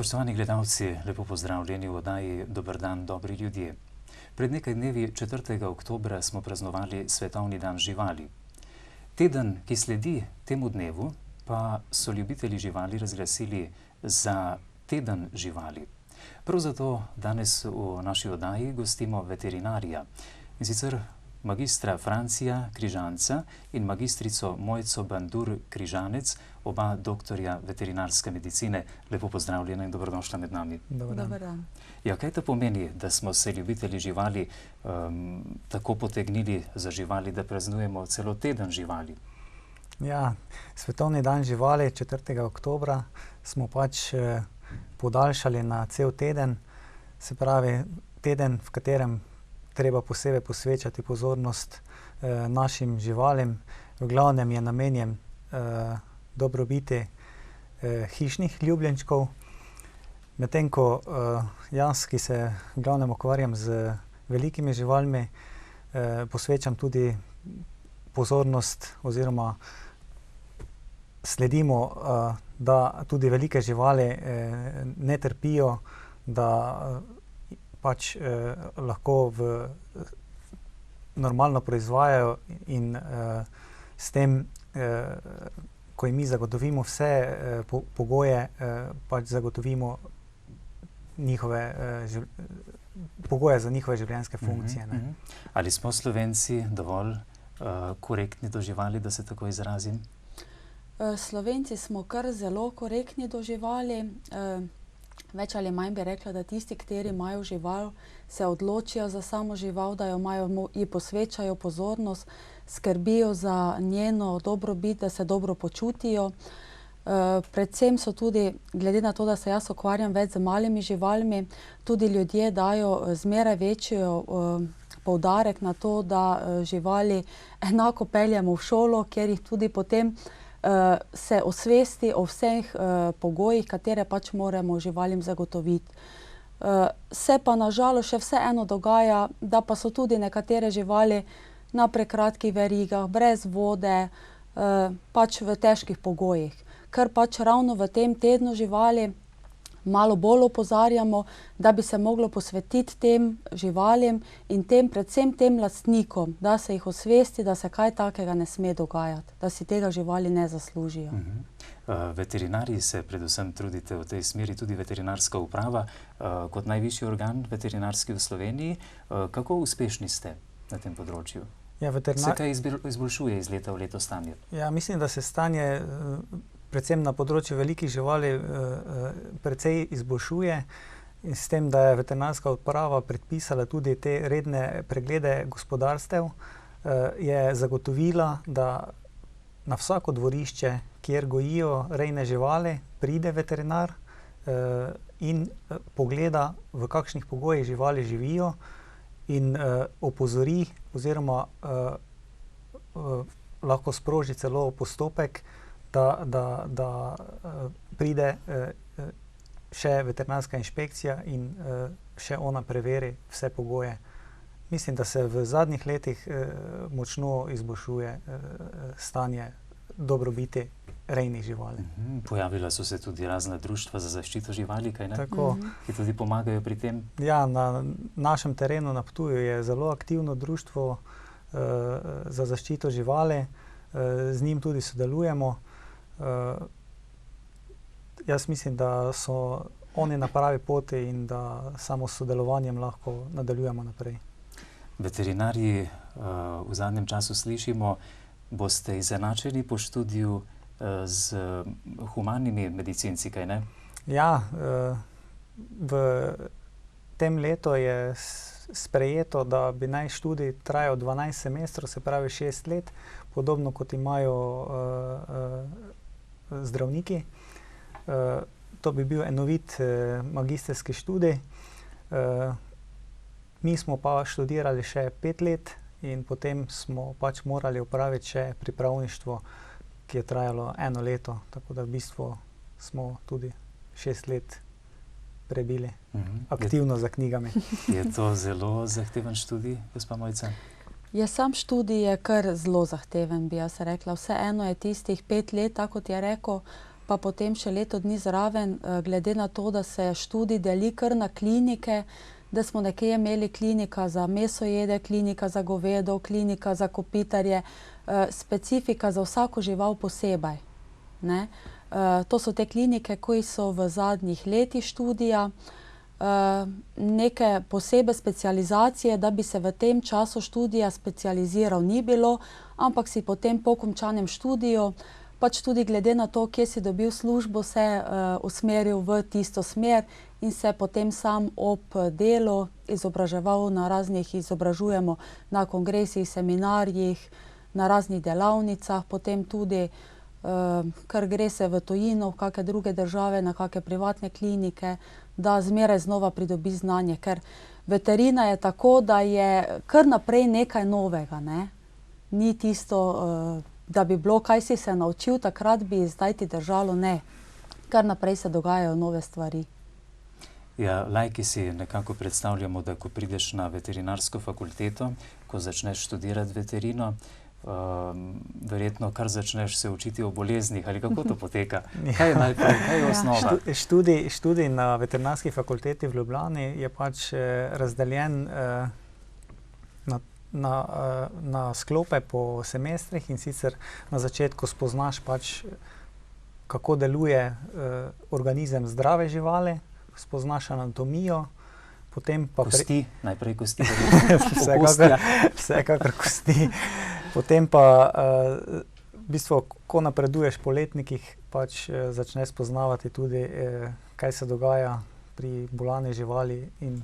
Spoštovani gledalci, lepo pozdravljeni v oddaji Dober dan, dobri ljudje. Pred nekaj dnevi, 4. oktobra, smo praznovali Svetovni dan živali. Teden, ki sledi temu dnevu, pa so ljubitelji živali razglasili za teden živali. Prav zato danes v naši oddaji gostimo veterinarja, in sicer magistra Francija Križanca in magistrico Mojco Bandur-Križanec, oba doktorja veterinarske medicine. Lepo pozdravljena in dobrodošla med nami. Dober dan. Ja, kaj to pomeni, da smo se ljubitelji živali tako potegnili za živali, da praznujemo celo teden živali? Ja, Svetovni dan živali 4. oktobra smo pač podaljšali na cel teden, se pravi teden, v katerem treba posebej posvečati pozornost našim živalim. V glavnem je namenjen dobrobiti hišnih ljubljenčkov, medtem ko jaz, ki se v glavnem ukvarjam z velikimi živalmi, posvečam tudi pozornost oziroma sledimo, da tudi velike živali ne trpijo, da pač lahko normalno proizvajajo in s tem, ko jim mi zagotovimo vse pogoje, pač zagotovimo pogoje za njihove življenjske funkcije. Ali smo Slovenci dovolj korektni do živali, da se tako izrazim? Slovenci smo kar zelo korektni do živali. Več ali manj bi rekla, da tisti, kateri imajo žival, se odločijo za samo žival, da ji posvečajo pozornost, skrbijo za njeno dobrobit, da se dobro počutijo. Predvsem so tudi, glede na to, da se jaz ukvarjam več z malimi živalmi, tudi ljudje dajo zmeraj večjo poudarek na to, da živali enako peljemo v šolo, kjer jih tudi potem se osvesti o vseh pogojih, katere pač moramo živalim zagotoviti. Se pa na žalost še vseeno dogaja, da pa so tudi nekatere živali na prekratkih verigah, brez vode, pač v težkih pogojih. Ker pač ravno v tem tednu živali malo bolj opozarjamo, da bi se moglo posvetiti tem živalim in predvsem tem lastnikom, da se jih osvesti, da se kaj takega ne sme dogajati, da si tega živali ne zaslužijo. Veterinarji se predvsem trudite v tej smeri, tudi veterinarska uprava kot najvišji organ veterinarski v Sloveniji. Kako uspešni ste na tem področju? Se kaj izboljšuje iz leta v leto stanje? Ja, mislim, da se stanje predvsem na področju velikih živali precej izboljšuje, in s tem, da je veterinarska uprava predpisala tudi te redne preglede gospodarstev, je zagotovila, da na vsako dvorišče, kjer gojijo rejne živali, pride veterinar in pogleda, v kakšnih pogojih živali živijo, in opozori oziroma lahko sproži celo postopek, da pride še veterinarska inšpekcija in še ona preveri vse pogoje. Mislim, da se v zadnjih letih močno izboljšuje stanje dobrobiti rejnih živali. Pojavila so se tudi razna društva za zaščito živali, kaj ne? Tako. Ki tudi pomagajo pri tem? Ja, na našem terenu na Ptuju je zelo aktivno društvo za zaščito živali. Z njim tudi sodelujemo. Jaz mislim, da so oni na pravi poti in da samo s sodelovanjem lahko nadaljujemo naprej. Veterinarji v zadnjem času slišimo, boste izenačeni po študiju z humanimi medicinci, kaj ne? Ja, v tem letu je sprejeto, da bi naj študij trajal 12 semestrov, se pravi 6 let, podobno kot imajo zdravniki. To bi bil enovit magistrski študij. Mi smo pa študirali še 5 let in potem smo pač morali opraviti še pripravništvo, ki je trajalo 1 leto, tako da v bistvu smo tudi 6 let prebili aktivno za knjigami. Je to zelo zahteven študij, gospa Mojca? Sam študij je kar zelo zahteven, bi jaz rekla. Vseeno je tistih 5 let, tako kot je rekel, pa potem še leto dni zraven, glede na to, da se študij deli kar na klinike, da smo nekje imeli klinika za mesojede, klinika za govedo, klinika za kopitarje, specifika za vsako žival posebej, ne. To so te klinike, ki so v zadnjih letih študija, neke posebej specializacije, da bi se v tem času študija specializiral, ni bilo, ampak si potem po končanem študiju, pač tudi glede na to, kje si dobil službo, se usmeril v tisto smer in se potem sam ob delu izobraževal na raznih, izobražujemo na kongresih, seminarjih, na raznih delavnicah, potem tudi kar gre se v tujino, v kakšne druge države, na kakšne privatne klinike, da zmeraj znova pridobi znanje, ker veterina je tako, da je kar naprej nekaj novega, ne. Ni tisto, da bi bilo, kaj si se naučil, takrat bi zdaj ti držalo, ne. Kar naprej se dogajajo nove stvari. Ja, laiki si nekako predstavljamo, da ko prideš na veterinarsko fakulteto, ko začneš študirati veterino, verjetno kar začneš se učiti o boleznih, ali kako to poteka? Kaj je najprej, kaj je osnova? Študij na veterinarski fakulteti v Ljubljani je pač razdeljen na sklope po semestrih, in sicer na začetku spoznaš pač, kako deluje organizem zdrave živali, spoznaš anatomijo, potem pa... Kosti, najprej kosti. Vsekakor kosti. Potem pa v bistvu, ko napreduješ po letnikih, pač začneš spoznavati tudi, kaj se dogaja pri bolani živali, in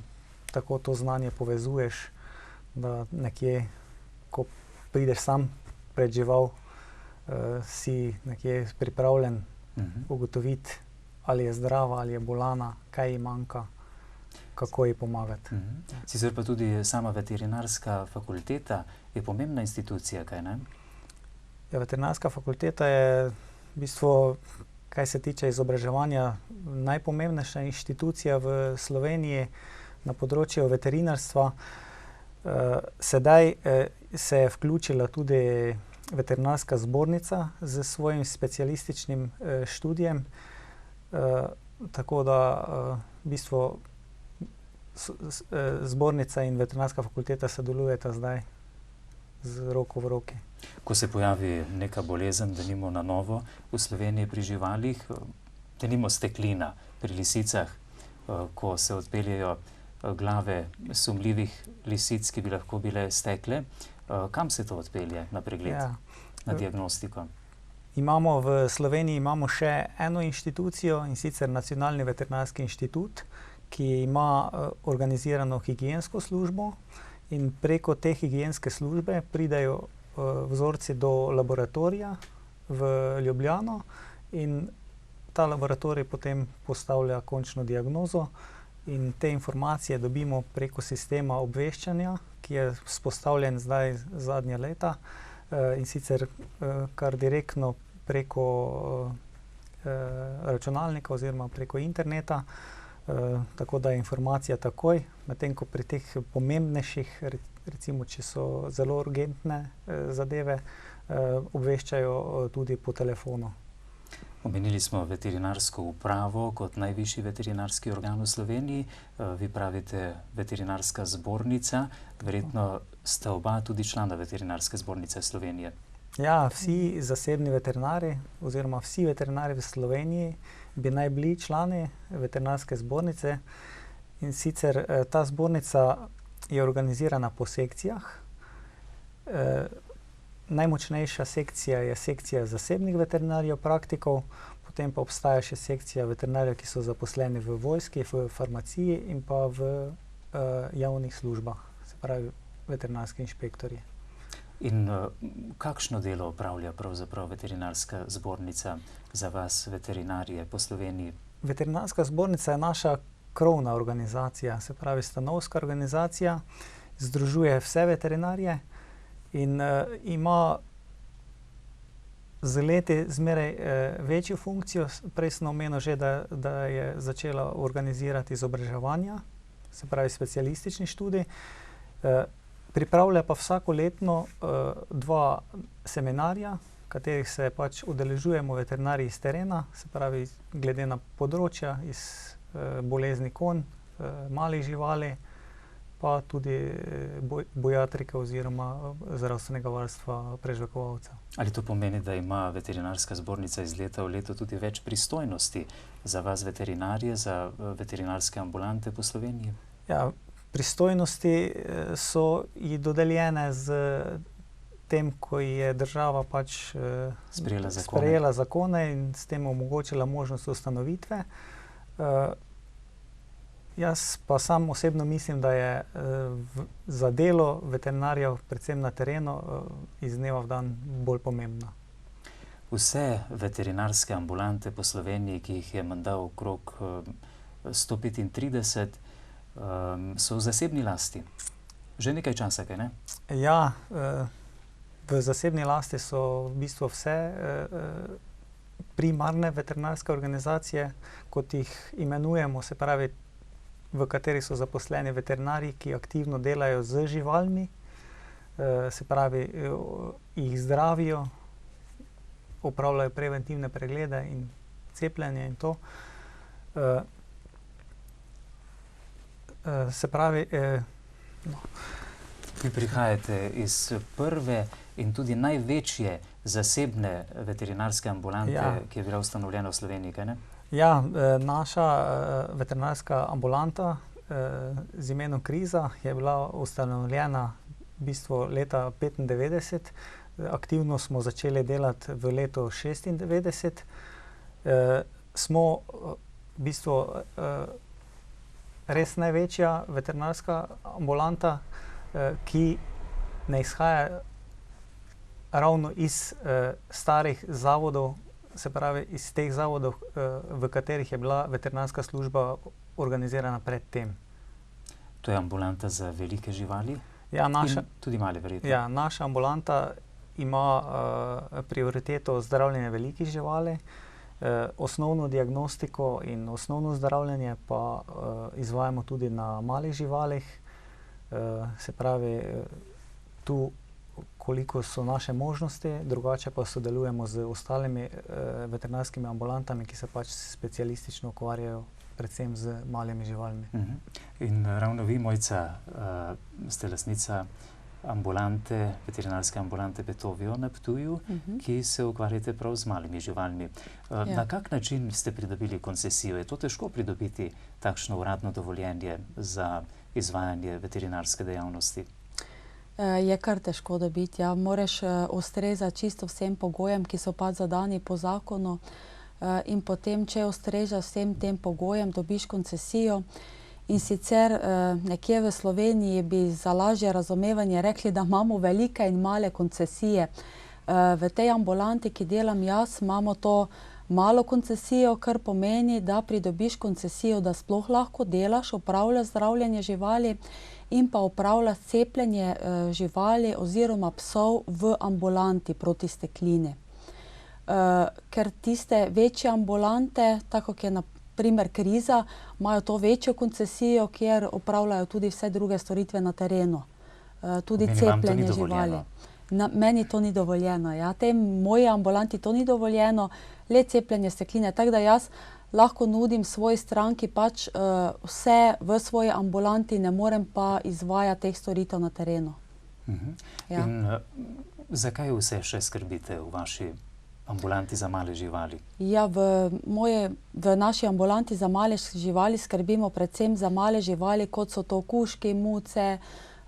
tako to znanje povezuješ, da nekje, ko prideš sam pred žival, si nekje pripravljen ugotoviti, ali je zdrava, ali je bolana, kaj ji manjka, kako ji pomagati. Sicer pa tudi sama veterinarska fakulteta je pomembna institucija, kaj ne? Ja, veterinarska fakulteta je v bistvu, kaj se tiče izobraževanja, najpomembnejša inštitucija v Sloveniji na področju veterinarstva. Sedaj se je vključila tudi veterinarska zbornica s svojim specialističnim študijem, tako da v bistvu zbornica in veterinarska fakulteta sodelujeta zdaj z roko v roki. Ko se pojavi neka bolezen, denimo na novo v Sloveniji pri živalih, denimo steklina pri lisicah, ko se odpeljejo glave sumljivih lisic, ki bi lahko bile stekle, kam se to odpelje na pregled, na diagnostiko? V Sloveniji imamo še eno inštitucijo, in sicer Nacionalni veterinarski inštitut, ki ima organizirano higiensko službo, in preko te higienske službe pridejo vzorci do laboratorija v Ljubljano, in ta laboratorij potem postavlja končno diagnozo, in te informacije dobimo preko sistema obveščanja, ki je vzpostavljen zdaj zadnja leta, in sicer kar direktno preko računalnika oziroma preko interneta, tako da je informacija takoj, medtem ko pri teh pomembnejših, recimo če so zelo urgentne zadeve, obveščajo tudi po telefonu. Omenili smo veterinarsko upravo kot najvišji veterinarski organ v Sloveniji. Vi pravite veterinarska zbornica. Verjetno sta oba tudi člana veterinarske zbornice Slovenije. Ja, vsi zasebni veterinari oziroma vsi veterinari v Sloveniji bi naj bili člani veterinarske zbornice, in sicer ta zbornica je organizirana po sekcijah. Najmočnejša sekcija je sekcija zasebnih veterinarjev, praktikov, potem pa obstaja še sekcija veterinarjev, ki so zaposleni v vojski, v farmaciji in pa v javnih službah, se pravi veterinarski inšpektorji. In kakšno delo opravlja pravzaprav veterinarska zbornica za vas, veterinarje po Sloveniji? Veterinarska zbornica je naša krovna organizacija, se pravi stanovska organizacija, združuje vse veterinarje in ima z leti zmeraj večjo funkcijo. Prej sem omenil že, da je začela organizirati izobraževanja, se pravi specialistični študij. Pripravlja pa vsakoletno 2 seminarja, katerih se pač udeležujemo veterinarji iz terena, se pravi glede na področja, iz bolezni konj, malih živali, pa tudi bojatrike oziroma zdravstvenega varstva prežvekovalcev. Ali to pomeni, da ima veterinarska zbornica iz leta v leto tudi več pristojnosti za vas veterinarje, za veterinarske ambulante po Sloveniji? Ja, pristojnosti so ji dodeljene z tem, ko je država pač sprejela zakone in s tem omogočila možnost ustanovitve. Jaz pa sam osebno mislim, da je za delo veterinarjev, predvsem na terenu, iz dneva v dan bolj pomembno. Vse veterinarske ambulante po Sloveniji, ki jih je menda okrog 135, so v zasebni lasti. Že nekaj časa, kaj ne? Ja, v zasebni lasti so v bistvu vse primarne veterinarske organizacije, kot jih imenujemo, se pravi, v kateri so zaposleni veterinarji, ki aktivno delajo z živalmi, se pravi, jih zdravijo, opravljajo preventivne preglede in cepljenje in to. Se pravi, Vi prihajate iz prve in tudi največje zasebne veterinarske ambulante, ki je bila ustanovljena v Sloveniji, kaj ne? Ja, naša veterinarska ambulanta z imenom Kriza je bila ustanovljena v bistvu leta 1995. Aktivno smo začeli delati v letu 1996. Smo v bistvu res največja veterinarska ambulanta, ki ne izhaja ravno iz starih zavodov, se pravi iz teh zavodov, v katerih je bila veterinarska služba organizirana pred tem. To je ambulanta za velike živali? Ja, in tudi male, verjetno. Ja, naša ambulanta ima prioriteto zdravljenje velikih živali, osnovno diagnostiko in osnovno zdravljenje pa izvajamo tudi na malih živalih. Se pravi, tu koliko so naše možnosti, drugače pa sodelujemo z ostalimi veterinarskimi ambulantami, ki se pač specialistično ukvarjajo predvsem z malimi živalmi. In ravno vi, Mojca, ste lastnica ambulante, veterinarske ambulante Betovio na Ptuju, ki se ukvarjate prav z malimi živalmi. Na kak način ste pridobili koncesijo? Je to težko pridobiti takšno uradno dovoljenje za izvajanje veterinarske dejavnosti? Je kar težko dobiti, ja. Moraš ustrezati čisto vsem pogojem, ki so pač zadani po zakonu, in potem, če ustrezaš vsem tem pogojem, dobiš koncesijo. In sicer nekje v Sloveniji bi za lažje razumevanje rekli, da imamo velike in male koncesije. V tej ambulanti, ki delam jaz, imamo to malo koncesijo, kar pomeni, da pridobiš koncesijo, da sploh lahko delaš, opravljaš zdravljenje živali in pa opravljaš cepljenje živali oziroma psov v ambulanti proti steklini. Ker tiste večje ambulante, tako kot je na primer Kriza, imajo to večjo koncesijo, kjer opravljajo tudi vse druge storitve na terenu. Tudi cepljenje živali. Meni to ni dovoljeno, ja. Tej moji ambulanti to ni dovoljeno, le cepljenje stekline. Tako da jaz lahko nudim svoji stranki pač vse v svoji ambulanti, ne morem pa izvajati teh storitev na terenu. In zakaj vse še skrbite v vaši ambulanti za male živali? Ja, v naši ambulanti za male živali skrbimo predvsem za male živali, kot so to kužki, muce,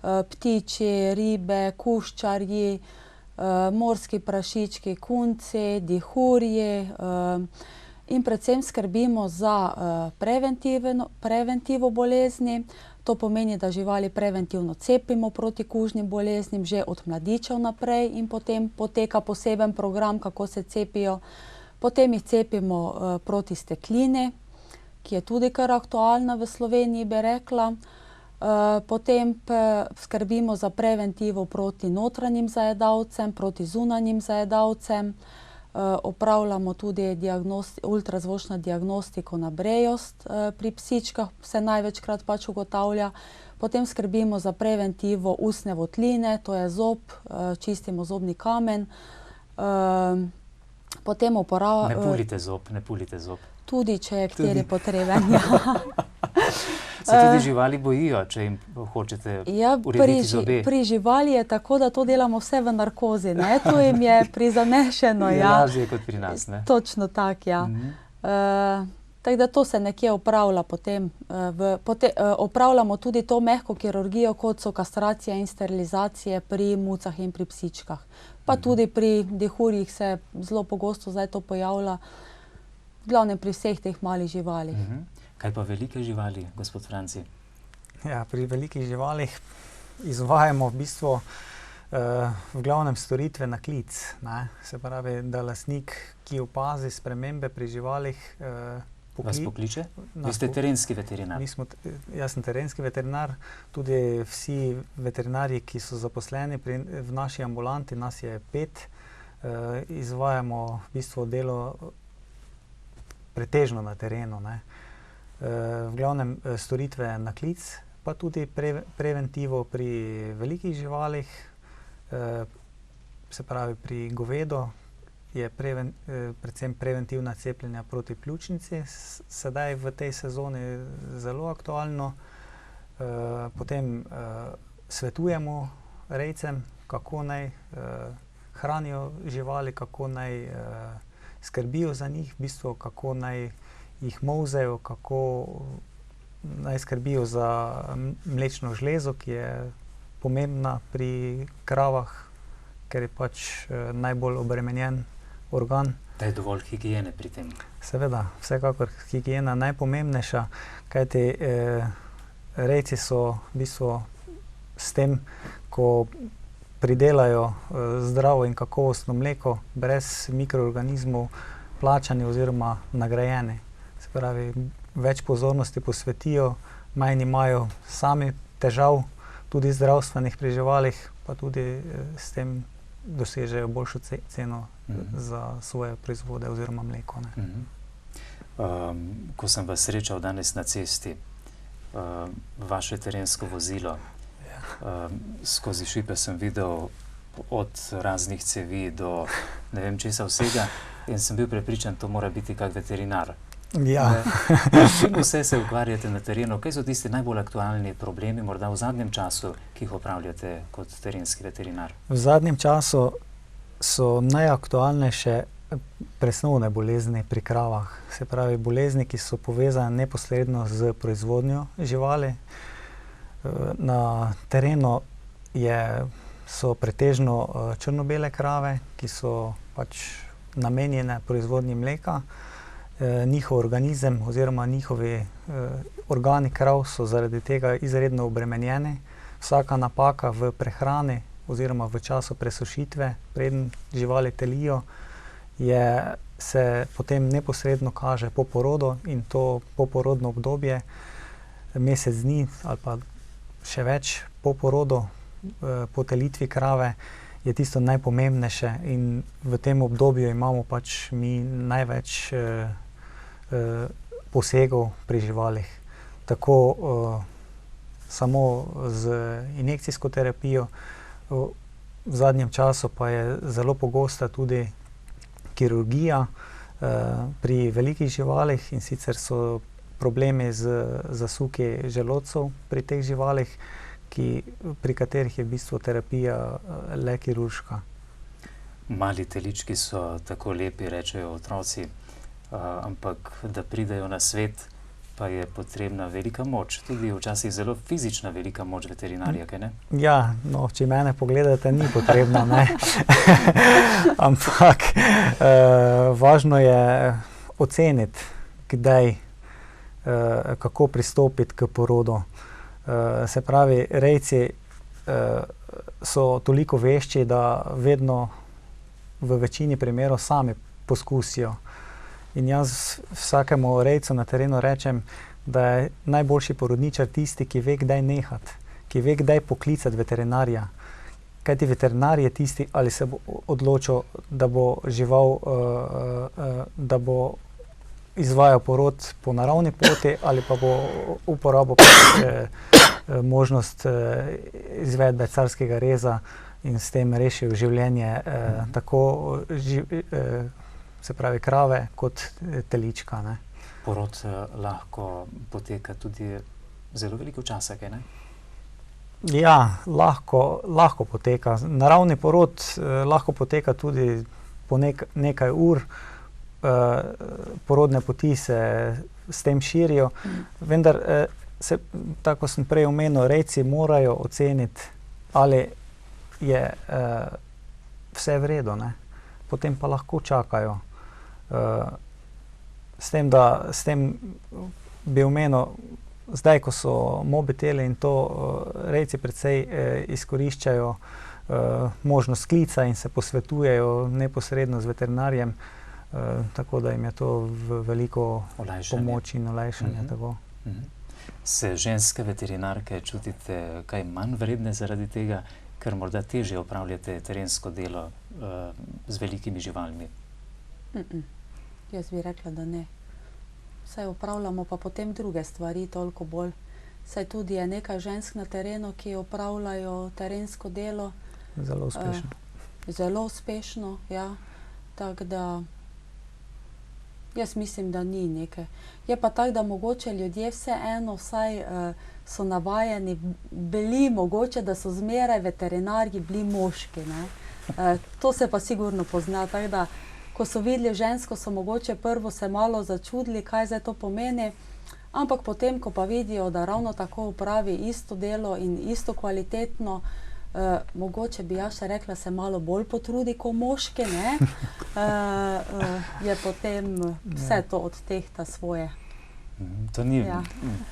ptiči, ribe, kuščarji, morski prašički, kunci, dihurji, in predvsem skrbimo za preventivo bolezni. To pomeni, da živali preventivno cepimo proti kužnim boleznim že od mladičev naprej in potem poteka poseben program, kako se cepijo. Potem jih cepimo proti steklini, ki je tudi kar aktualna v Sloveniji, bi rekla. Potem skrbimo za preventivo proti notranjim zajedavcem, proti zunanjim zajedavcem. Opravljamo tudi ultrazvočno diagnostiko na brejost pri psičkah, se največkrat pač ugotavlja. Potem skrbimo za preventivo ustne votline, to je zob, čistimo zobni kamen. Potem Ne pulite zob. Tudi, če je kateri potreben. Ja. Se tudi živali bojijo, če jim hočete urediti zobe? Pri živali je tako, da to delamo vse v narkozi, ne? To jim je prizanešeno. Je ja. lažje kot pri nas, ne? Točno tako, ja. Tako da to se nekje opravlja potem. Opravljamo tudi to mehko kirurgijo, kot so kastracije in sterilizacije pri mucah in pri psičkah. Pa tudi pri dihurjih se zelo pogosto zdaj to pojavlja, v glavnem pri vseh teh malih živalih. Kaj pa velike živali, gospod Franci? Ja, pri velikih živalih izvajamo v bistvu v glavnem storitve na klic, ne. Se pravi, da lastnik, ki opazi spremembe pri živalih, Vas pokliče? Vi ste terenski veterinar. Jaz sem terenski veterinar, tudi vsi veterinarji, ki so zaposleni v naši ambulanti, nas je 5, izvajamo v bistvu delo pretežno na terenu, ne. V glavnem storitve na klic, pa tudi preventivo pri velikih živalih, se pravi pri govedu je predvsem preventivna cepljenja proti pljučnici, sedaj v tej sezoni zelo aktualno. Potem svetujemo rejcem, kako naj hranijo živali, kako naj skrbijo za njih, v bistvu kako naj jih molzejo, kako naj skrbijo za mlečno žlezo, ki je pomembna pri kravah, ker je pač najbolj obremenjen organ. Da je dovolj higiene pri tem. Seveda, vsekakor higiena najpomembnejša, kajti rejci so v bistvu s tem, ko pridelajo zdravo in kakovostno mleko, brez mikroorganizmov plačani oziroma nagrajeni. Se pravi, več pozornosti posvetijo, manj imajo sami težav, tudi zdravstvenih pri živalih, pa tudi s tem dosežejo boljšo ceno za svoje proizvode oziroma mleko, ne. Ko sem vas srečal danes na cesti, vaše terensko vozilo, skozi šipe sem videl od raznih cevi do ne vem česa vsega in sem bil prepričan, to mora biti kak veterinar. Ja. S čim vse se ukvarjate na terenu? Kaj so tisti najbolj aktualni problemi, morda v zadnjem času, ki jih opravljate kot terenski veterinar? V zadnjem času so najaktualnejše presnovne bolezni pri kravah. Se pravi, bolezni, ki so povezane neposredno z proizvodnjo živali. Na terenu so pretežno črno-bele krave, ki so pač namenjene proizvodnji mleka. Njihov organizem oziroma njihovi organi krav so zaradi tega izredno obremenjeni. Vsaka napaka v prehrani oziroma v času presušitve, preden živali telijo, se potem neposredno kaže po porodu, in to poporodno obdobje, mesec dni ali pa še več po porodu, po telitvi krave, je tisto najpomembnejše, in v tem obdobju imamo pač mi največ posegov pri živalih. Tako samo z injekcijsko terapijo, v zadnjem času pa je zelo pogosta tudi kirurgija pri velikih živalih, in sicer so problemi z zasuki želodcev pri teh živalih, pri katerih je v bistvu terapija le kirurška. Mali telički so tako lepi, rečejo otroci, ampak da pridejo na svet, pa je potrebna velika moč, tudi včasih zelo fizična velika moč veterinarja, kaj ne? Ja, no, če mene pogledate, ni potrebna, ne. Ampak važno je oceniti, kdaj, kako pristopiti k porodu. Se pravi, rejci so toliko vešči, da vedno v večini primerov sami poskusijo. In jaz vsakemu rejcu na terenu rečem, da je najboljši porodničar tisti, ki ve, kdaj nehati, ki ve, kdaj poklicati veterinarja. Kajti veterinar je tisti, ali se bo odločil, da bo žival, da bo izvaja porod po naravni poti ali pa bo uporabil možnost izvedbe carskega reza in s tem rešil življenje tako se pravi krave kot telička. Ne. Porod lahko poteka tudi zelo veliko časa, kaj ne? Ja, lahko poteka. Naravni porod lahko poteka tudi po nekaj ur. Porodne poti se s tem širijo, vendar tako sem prej omenil, rejci morajo oceniti, ali je vse v redu, ne. Potem pa lahko čakajo. S tem bi omenil, zdaj, ko so mobiteli in to, rejci precej izkoriščajo možnost klica in se posvetujejo neposredno z veterinarjem, tako da jim je to v veliko pomoč in olajšanje. Tako. Se ženske veterinarke čutite kaj manj vredne zaradi tega, ker morda težje opravljate terensko delo z velikimi živalmi? Jaz bi rekla, da ne. Saj opravljamo pa potem druge stvari toliko bolj. Saj tudi je nekaj žensk na terenu, ki opravljajo terensko delo. Zelo uspešno. Zelo uspešno, ja. Tako da jaz mislim, da ni nekaj. Je pa tako, da mogoče ljudje vseeno vsaj so navajeni bili mogoče, da so zmeraj veterinarji bili moški, ne. To se pa sigurno pozna, tako da ko so videli žensko, so mogoče prvo se malo začudili, kaj zdaj to pomeni, ampak potem, ko pa vidijo, da ravno tako opravi isto delo in isto kvalitetno, mogoče bi jaz še rekla, se malo bolj potrudi kot moški, ne, je potem vse to odtehta svoje. To ni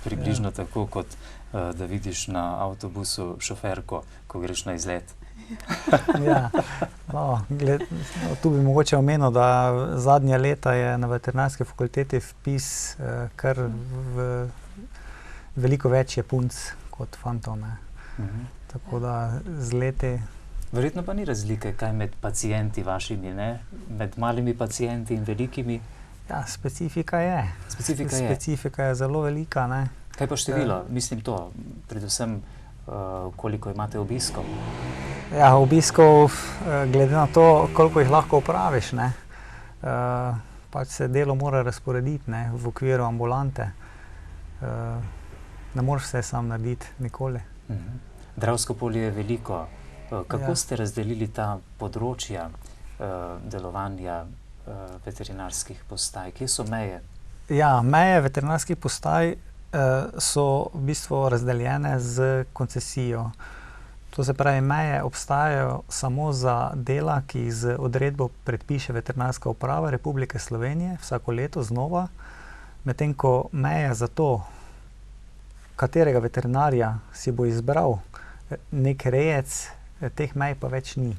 približno tako, kot da vidiš na avtobusu šoferko, ko greš na izlet. Ja, tu bi mogoče omenil, da zadnja leta je na veterinarski fakulteti vpis kar veliko več je punc kot fantov, ne. Tako da z leti... Verjetno pa ni razlike, kaj med pacienti vašimi, ne? Med malimi pacienti in velikimi? Ja, specifika je. Specifika je zelo velika, ne. Kaj pa število? Mislim to, predvsem koliko imate obiskov? Ja, obiskov, glede na to, koliko jih lahko opraviš, ne. Pač se delo mora razporediti, ne, v okviru ambulante. Ne moreš vse sam narediti, nikoli. Dravsko polje je veliko. Kako ste razdelili ta področja delovanja veterinarskih postaj? Kje so meje? Ja, meje veterinarskih postaj so v bistvu razdeljene z koncesijo. To se pravi, meje obstajajo samo za dela, ki jih z odredbo predpiše Veterinarska uprava Republike Slovenije vsako leto znova, medtem ko meje za to, katerega veterinarja si bo izbral nek rejec, teh mej pa več ni.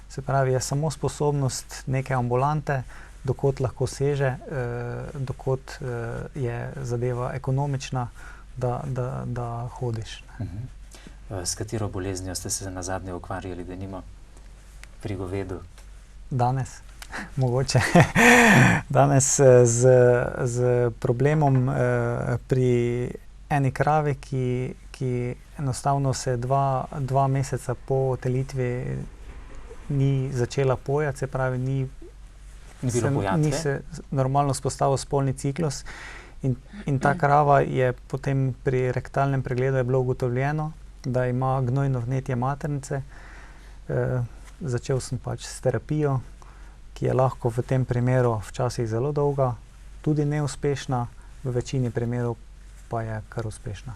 Se pravi, je samo sposobnost neke ambulante, dokot lahko seže, dokot je zadeva ekonomična, da hodiš. S katero boleznijo ste se nazadnje ukvarjali, denimo pri govedu? Danes, mogoče. Danes z problemom pri eni kravi, ki enostavno se dva meseca po telitvi ni začela pojati, se pravi, ni se normalno spostavil spolni ciklus in ta krava je potem pri rektalnem pregledu je bilo ugotovljeno, da ima gnojno vnetje maternice. Začel sem pač s terapijo, ki je lahko v tem primeru včasih zelo dolga, tudi neuspešna, v večini primerov pa je kar uspešna.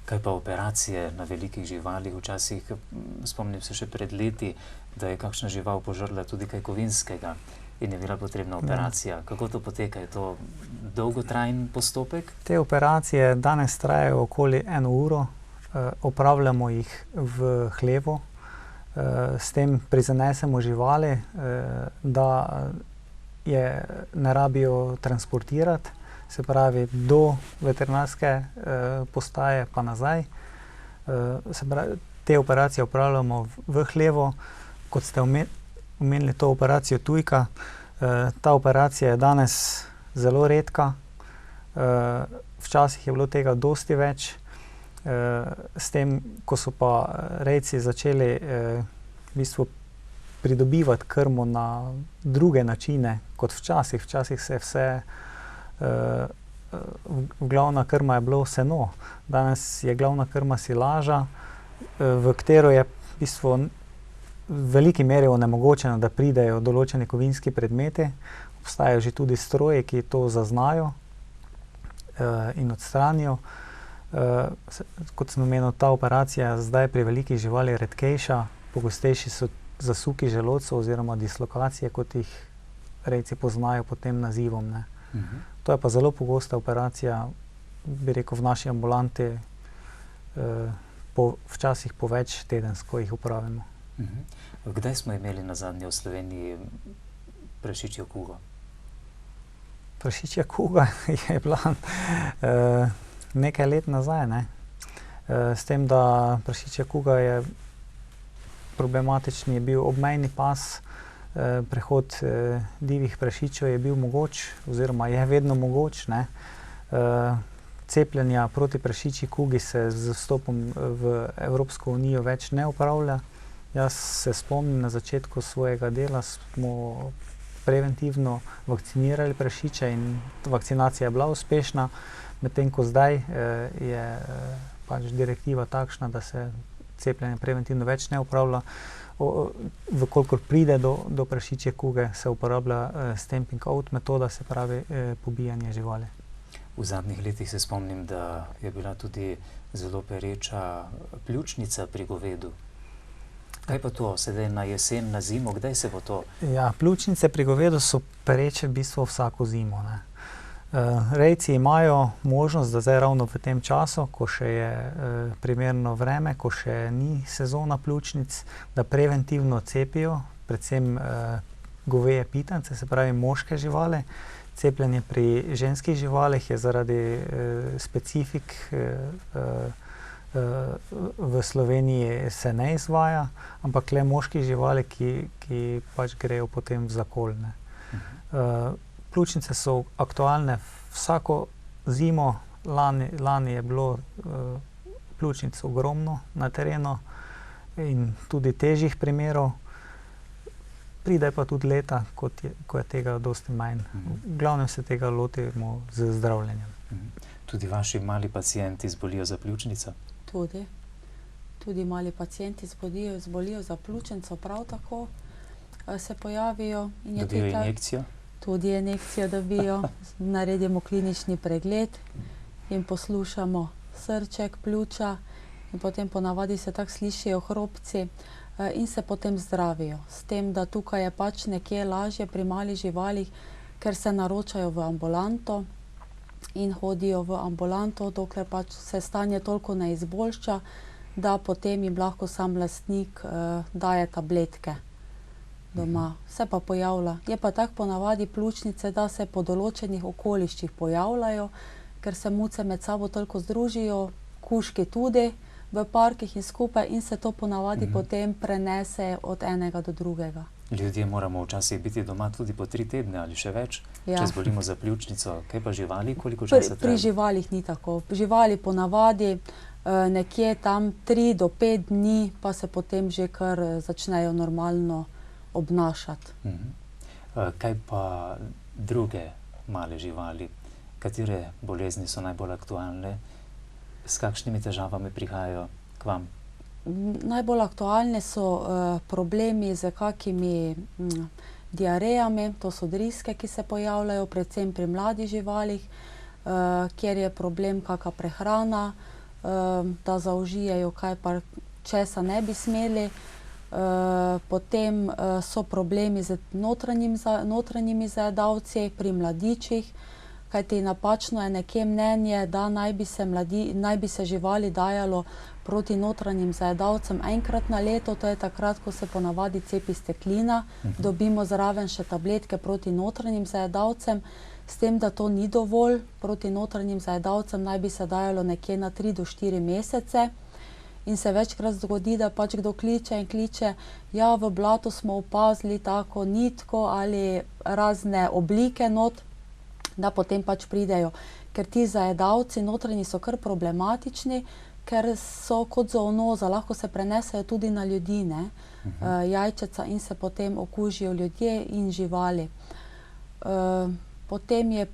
Kaj pa operacije na velikih živalih? Včasih, spomnim se še pred leti, da je kakšna žival požrla tudi kaj kovinskega in je bila potrebna operacija. Kako to poteka? Je to dolgotrajen postopek? Te operacije danes trajajo okoli 1 uro. Opravljamo jih v hlevu, s tem prizanesemo živali, da je ne rabijo transportirati, se pravi do veterinarske postaje pa nazaj. Se pravi, te operacije opravljamo v hlevu, kot ste omenili to operacijo tujka. Ta operacija je danes zelo redka. Včasih je bilo tega dosti več. S tem, ko so pa rejci začeli v bistvu pridobivati krmo na druge načine kot včasih. Včasih se je vse, glavna krma je bilo seno. Danes je glavna krma silaža, v katero je v bistvu v veliki meri onemogočeno, da pridejo določeni kovinski predmeti. Obstajajo že tudi stroji, ki to zaznajo in odstranijo. Kot sem omenil, ta operacija zdaj pri velikih živali je redkejša, pogostejši so zasuki želodcev oziroma dislokacije, kot jih rejci poznajo pod tem nazivom, ne. To je pa zelo pogosta operacija, bi rekel, v naši ambulanti, včasih po več tedensko jih opravimo. Kdaj smo imeli nazadnje v Sloveniji prašičjo kugo? Prašičja kuga je bila nekaj let nazaj, ne. S tem, da prašičja kuga je problematičen, je bil obmejni pas, prehod divjih prašičev je bil mogoč oziroma je vedno mogoč, ne. Cepljenja proti prašičji kugi se z vstopom v Evropsko unijo več ne opravlja. Jaz se spomnim, na začetku svojega dela smo preventivno vakcinirali prašiče in vakcinacija je bila uspešna, medtem ko zdaj je pač direktiva takšna, da se cepljenje preventivno več ne opravlja. Vkolikor pride do prašičje kuge, se uporablja stamping out metoda, se pravi pobijanje živali. V zadnjih letih se spomnim, da je bila tudi zelo pereča pljučnica pri govedu. Kaj pa to, sedaj na jesen, na zimo, kdaj se bo to? Ja, pljučnice pri govedu so pereče v bistvu vsako zimo, ne. Rejci imajo možnost, da zdaj ravno v tem času, ko še je primerno vreme, ko še ni sezona pljučnic, da preventivno cepijo, predvsem goveje pitance, se pravi moške živali. Cepljenje pri ženskih živalih je zaradi specifik v Sloveniji se ne izvaja, ampak le moški živali, ki pač grejo potem v zakol, ne. Pljučnice so aktualne vsako zimo. Lani je bilo pljučnic ogromno na terenu in tudi težjih primerov. Pride pa tudi leta, ko je tega dosti manj. V glavnem se tega lotimo z zdravljenjem. Tudi vaši mali pacienti zbolijo za pljučnico? Tudi mali pacienti zbolijo za pljučnico, prav tako se pojavijo. Dobijo injekcijo? Tudi injekcijo dobijo, naredimo klinični pregled in poslušamo srček, pljuča in potem ponavadi se tako slišijo hropci in se potem zdravijo. S tem, da tukaj je pač nekje lažje pri malih živalih, ker se naročajo v ambulanto in hodijo v ambulanto, dokler pač se stanje toliko ne izboljša, da potem jim lahko sam lastnik daje tabletke doma. Se pa pojavlja. Je pa tako ponavadi pljučnice, da se po določenih okoliščih pojavljajo, ker se muce med sabo toliko združijo, kužki tudi v parkih in skupaj in se to ponavadi potem prenese od enega do drugega. Ljudje moramo včasih biti doma tudi po 3 tedne ali še več, če zbolimo za pljučnico. Kaj pa živali, koliko časa traja? Pri živalih ni tako. Živali ponavadi nekje tam 3 do 5 dni, pa se potem že kar začnejo normalno obnašati. Kaj pa druge male živali? Katere bolezni so najbolj aktualne? S kakšnimi težavami prihajajo k vam? Najbolj aktualne so problemi z kakimi diarejami, to so driske, ki se pojavljajo predvsem pri mladih živalih, kjer je problem kaka prehrana, da zaužijejo kaj pa česa ne bi smeli. Potem so problemi z notranjimi zajedavci pri mladičih, kajti napačno je nekje mnenje, da naj bi se živali dajalo proti notranjim zajedavcem enkrat na leto, to je takrat, ko se ponavadi cepi steklina, dobimo zraven še tabletke proti notranjim zajedavcem, s tem, da to ni dovolj. Proti notranjim zajedavcem naj bi se dajalo nekje na 3 do 4 mesece. In se večkrat zgodi, da pač kdo kliče in kliče, ja, v blatu smo opazili tako nitko ali razne oblike not, da potem pač pridejo. Ker ti zajedavci notranji so kar problematični, ker so kot zoonoza, lahko se prenesejo tudi na ljudi, ne? Jajčeca in se potem okužijo ljudje in živali. Potem je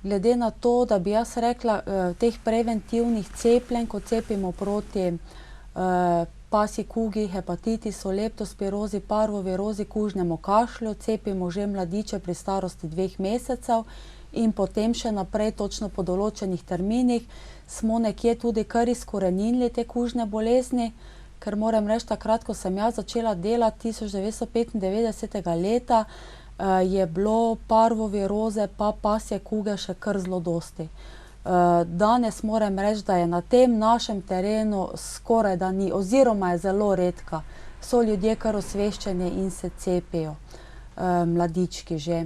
glede na to, da bi jaz rekla, teh preventivnih cepljenj, ko cepimo proti pasji kugi, hepatitisu, leptospirozi, parvovirozi, kužnemu kašlju, cepimo že mladiče pri starosti 2 mesecev in potem še naprej, točno po določenih terminih, smo nekje tudi kar izkoreninili te kužne bolezni, ker moram reči, takrat, ko sem jaz začela delati 1995. leta, je bilo parvoviroze pa pasje kuge še kar zelo dosti. Danes moram reči, da je na tem našem terenu skoraj da ni, oziroma je zelo redka. So ljudje kar osveščeni in se cepijo, mladički že.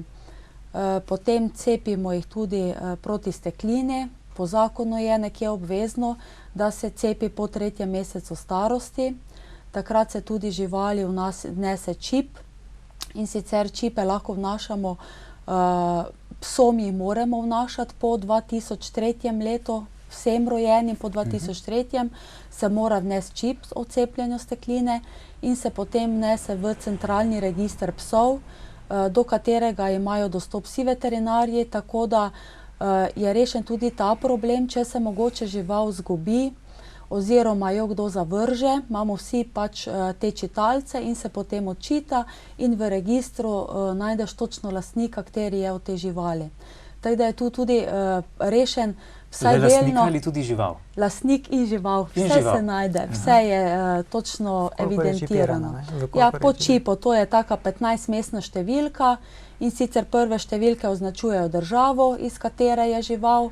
Potem cepimo jih tudi proti steklini. Po zakonu je nekje obvezno, da se cepi po 3. mesecu starosti. Takrat se tudi živali vnese čip, in sicer čipe lahko vnašamo, psom jih moramo vnašati po 2003. letu, vsem rojenim po 2003. Se mora vnesti čip o cepljenju stekline in se potem vnese v centralni register psov, do katerega imajo dostop vsi veterinarji, tako da je rešen tudi ta problem, če se mogoče žival izgubi oziroma jo kdo zavrže, imamo vsi pač te čitalce in se potem odčita in v registru najdeš točno lastnika, kateri je od te živali. Tako da je tu tudi rešen vsaj delno. Lastnik ali tudi žival? Lastnik in žival, vse se najde, vse je točno evidentirano. Ja, po čipu, to je taka 15-mestna številka in sicer prve številke označujejo državo, iz katere je žival,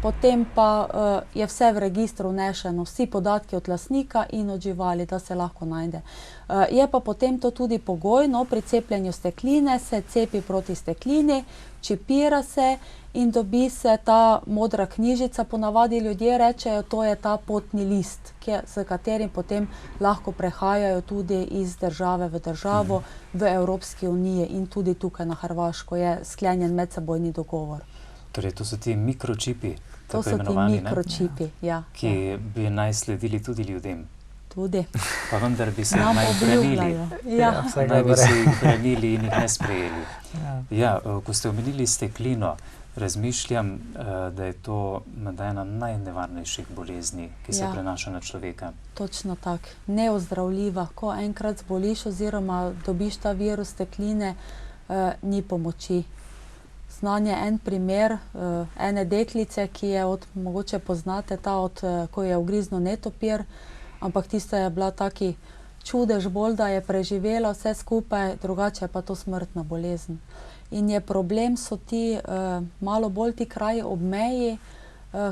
potem pa je vse v registru vnešeno, vsi podatki od lastnika in od živali, da se lahko najde. Je pa potem to tudi pogoj, no, pri cepljenju stekline se cepi proti steklini, čipira se in dobi se ta modra knjižica, ponavadi ljudje rečejo, to je ta potni list, s katerim potem lahko prehajajo tudi iz države v državo v Evropski uniji in tudi tukaj na Hrvaško je sklenjen medsebojni dogovor. Torej, to so ti mikročipi, to so ti mikročipi, ja. Ki bi naj sledili tudi ljudem. Tudi. Pa vendar bi se naj branili. Ja. Naj bi se jih branili in jih ne sprejeli. Ja, ko ste omenili steklino, razmišljam, da je to ena najnevarnejših bolezni, ki se prenaša na človeka. Točno tako. Neozdravljiva. Ko enkrat zboliš oziroma dobiš ta virus stekline, ni pomoči. Znan je en primer ene deklice, ki je mogoče poznate ko je ugriznil netopir, ampak tista je bila taki čudež bolj, da je preživela vse skupaj, drugače je pa to smrtna bolezen. In je problem, so ti malo bolj ti kraji ob meji,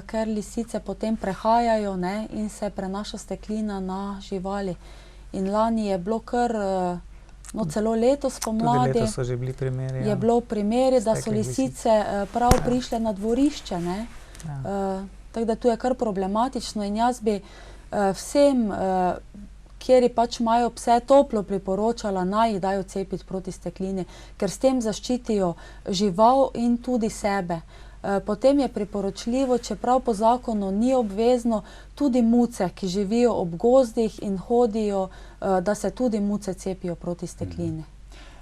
ker lisice potem prehajajo, ne, in se prenaša steklina na živali. In lani je bilo kar, no celo letos pomladi, tudi letos so že bili primeri, je bilo primeri, da so lisice prav prišle na dvorišče, ne. Tako da tu je kar problematično in jaz bi vsem, kjeri pač imajo pse, toplo priporočala, naj jih dajo cepiti proti steklini, ker s tem zaščitijo žival in tudi sebe. Potem je priporočljivo, čeprav po zakonu ni obvezno, tudi muce, ki živijo ob gozdih in hodijo, da se tudi muce cepijo proti steklini.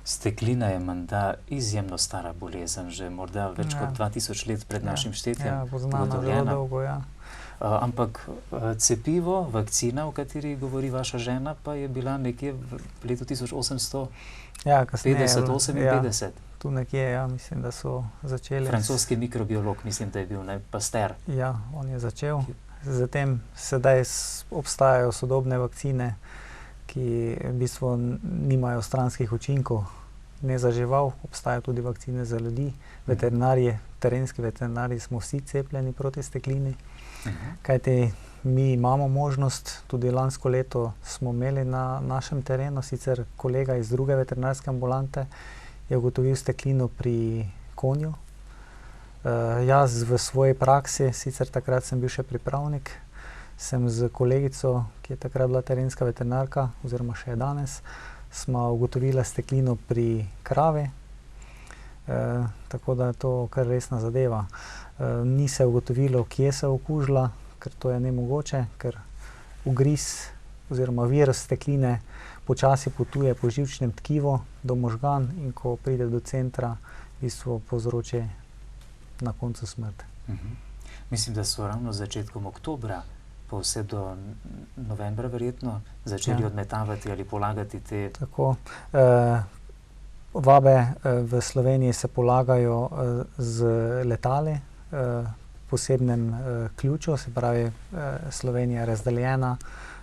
Steklina je menda izjemno stara bolezen, že morda več kot 2000 let pred našim štetjem. Ja, poznana zelo dolgo, ja. Ampak cepivo, vakcina, o kateri govori vaša žena, pa je bila nekje v letu 1858. Tu nekje, ja, mislim, da so začeli. Francoski mikrobiolog, mislim, da je bil, ne, Pasteur. Ja, on je začel. Zatem sedaj obstajajo sodobne vakcine, ki v bistvu nimajo stranskih učinkov, ne za žival, obstajajo tudi vakcine za ljudi. Veterinarji, terenski veterinarji smo vsi cepljeni proti steklini. Kajti mi imamo možnost, tudi lansko leto smo imeli na našem terenu, sicer kolega iz druge veterinarske ambulante je ugotovil steklino pri konju. Jaz v svoji praksi, sicer takrat sem bil še pripravnik, sem z kolegico, ki je takrat bila terenska veterinarka, oziroma še je danes, smo ugotovila steklino pri kravi. tako da je to kar resna zadeva. Ni se ugotovilo, kje se je okužila, ker to je nemogoče, ker ugriz oziroma virus stekline počasi potuje po živčnem tkivu do možgan in ko pride do centra, v bistvu povzroči na koncu smrt. Mislim, da so ravno z začetkom oktobra, pa vse do novembra verjetno, začeli odmetavati ali polagati te... Tako. Vabe v Sloveniji se polagajo z letali, posebnem ključu, se pravi Slovenija je razdeljena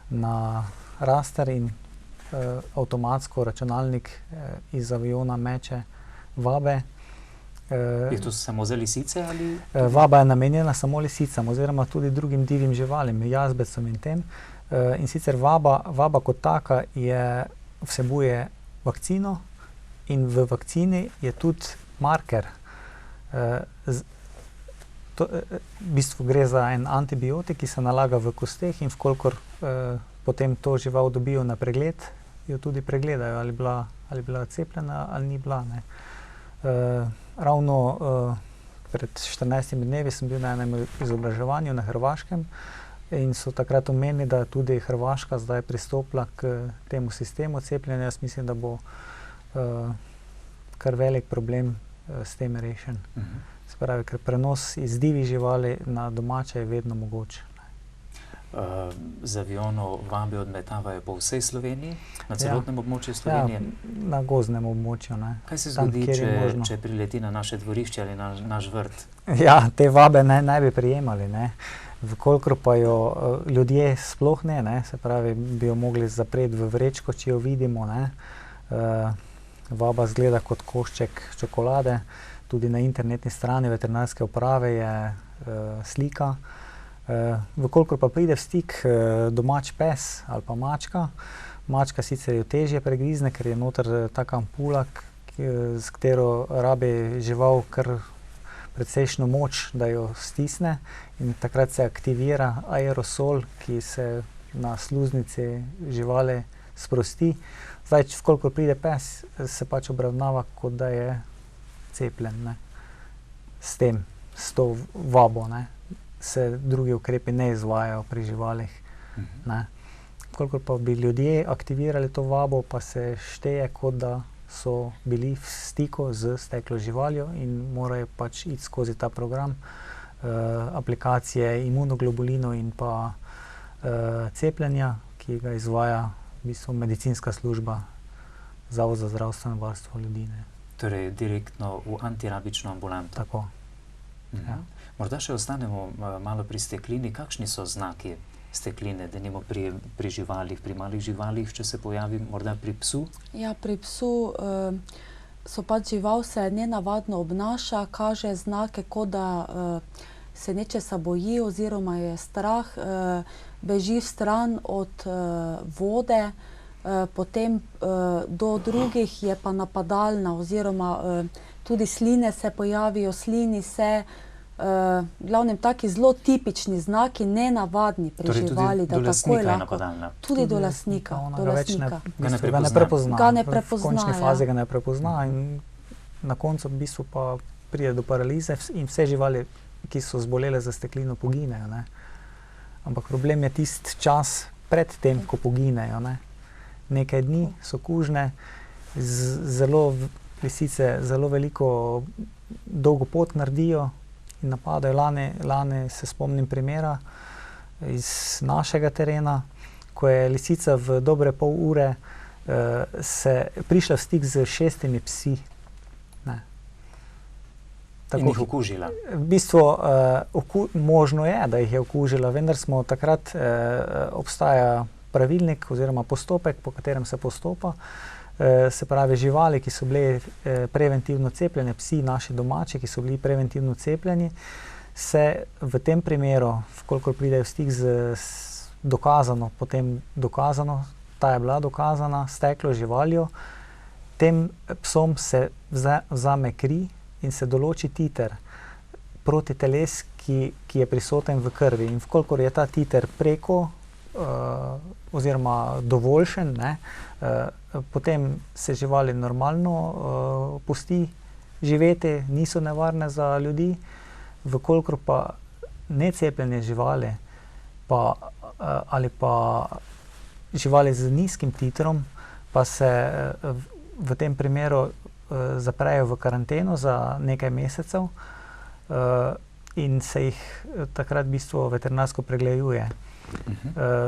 na raster in avtomatsko računalnik iz aviona meče vabe. Je to samo za lisice ali? Vaba je namenjena samo lisicam oziroma tudi drugim divjim živalim, jazbecom in tem. In sicer vaba kot taka vsebuje vakcino in v vakcini je tudi marker. V bistvu gre za en antibiotik, ki se nalaga v kosteh in vkolikor potem to žival dobijo na pregled, jo tudi pregledajo, ali bila cepljena ali ni bila. Ravno pred 14 dnevi sem bil na enem izobraževanju na Hrvaškem in so takrat omenili, da tudi Hrvaška zdaj pristopila k temu sistemu cepljenja. Jaz mislim, da bo kar velik problem s tem rešen. Se pravi, ker prenos iz divjih živali na domače je vedno mogoč. Z avionov vabe odmetavajo po vsej Sloveniji, na celotnem območju Slovenije? Ja, na gozdnem območju. Kaj se zgodi, če prileti na naše dvorišče ali na naš vrt? Ja, te vabe ne bi prijemali. Vkolikor pa jo ljudje sploh ne, se pravi, bi jo mogli zapreti v vrečko, če jo vidimo. Vaba izgleda kot košček čokolade. Tudi na internetni strani veterinarske uprave je slika. Vkolikor pa pride v stik domač pes ali pa mačka, mačka sicer jo težje pregrizne, ker je noter taka ampula, s katero rabi žival kar precejšno moč, da jo stisne in takrat se aktivira aerosol, ki se na sluznici živali sprosti. Zdaj, vkolikor pride pes, se pač obravnava, kot da je cepljen. S to vabo. Se drugi ukrepi ne izvajajo pri živalih. Kolikor pa bi ljudje aktivirali to vabo, pa se šteje, kot da so bili v stiku z steklo živaljo in morajo pač iti skozi ta program aplikacije imunoglobulinov in pa cepljenja, ki ga izvaja v bistvu medicinska služba Zavod za zdravstveno varstvo ljudi. Torej direktno v antirabično ambulanto. Tako. Morda še ostanemo malo pri steklini. Kakšni so znaki stekline, denimo pri živalih, pri malih živalih, če se pojavi, morda pri psu? Ja, pri psu so pač žival se nenavadno obnaša, kaže znake, kot da se nečesa boji oziroma je strah, beži stran od vode, potem do drugih je pa napadalna oziroma tudi sline se pojavijo, slini se, glavnem taki zelo tipični znaki, nenavadni pri živali, da takoj lahko. Tudi do lastnika. Ga ne prepozna. V končni fazi ga ne prepozna in na koncu v bistvu pa pride do paralize in vse živali, ki so zbolele za steklino, poginejo. Ampak problem je tisti čas pred tem, ko poginejo. Nekaj dni so kužne, lisice zelo veliko dolgo pot naredijo in napadajo. Lani se spomnim primera iz našega terena, ko je lisica v dobre pol ure prišla v stik z 6 psi. In jih okužila? V bistvu možno je, da jih je okužila, vendar smo takrat, obstaja pravilnik oziroma postopek, po katerem se postopa. Se pravi, živali, ki so bili preventivno cepljene, psi naši domači, ki so bili preventivno cepljeni, se v tem primeru, kolikor pridejo v stik z dokazano, potem dokazano, ta je bila dokazana, steklo živaljo, tem psom se vzame kri in se določi titer proti teles, ki je prisoten v krvi. In kolikor je ta titer preko oziroma dovoljšen, potem se živali normalno pusti živeti, niso nevarne za ljudi, vkolikor pa necepljene živali ali pa živali z nizkim titrom, pa se v tem primeru zaprejo v karanteno za nekaj mesecev in se jih takrat v bistvu veterinarsko pregleduje.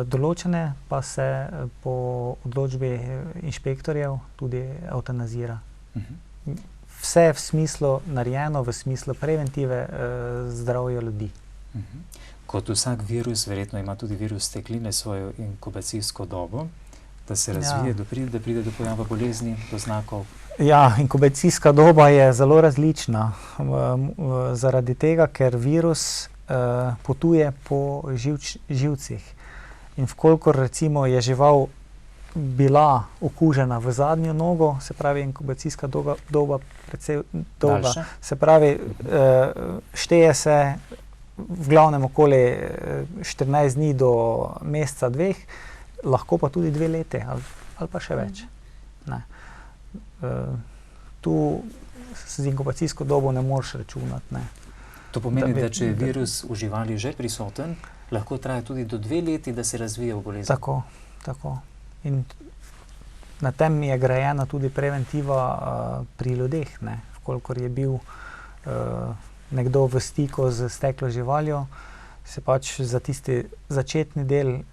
Določene pa se po odločbi inšpektorjev tudi evtanazira. Vse v smislu narejeno, v smislu preventive zdravja ljudi. Kot vsak virus, verjetno ima tudi virus stekline svojo inkubacijsko dobo, da se razvije, da pride do pojava bolezni, do znakov. Ja, inkubacijska doba je zelo različna, zaradi tega, ker virus potuje po živcih. In vkolikor recimo je žival bila okužena v zadnjo nogo, se pravi inkubacijska doba precej dolga, se pravi šteje se v glavnem okoli 14 dni do meseca, dveh, lahko pa tudi 2 leti ali pa še več. Tu z inkubacijsko dobo ne moreš računati. To pomeni, da če je virus v živali že prisoten, lahko traja tudi do 2 leti, da se razvije v bolezni. Tako. In na tem je grajena tudi preventiva pri ljudeh, vkolikor je bil nekdo v stiku z steklo živaljo, se pač za tisti začetni del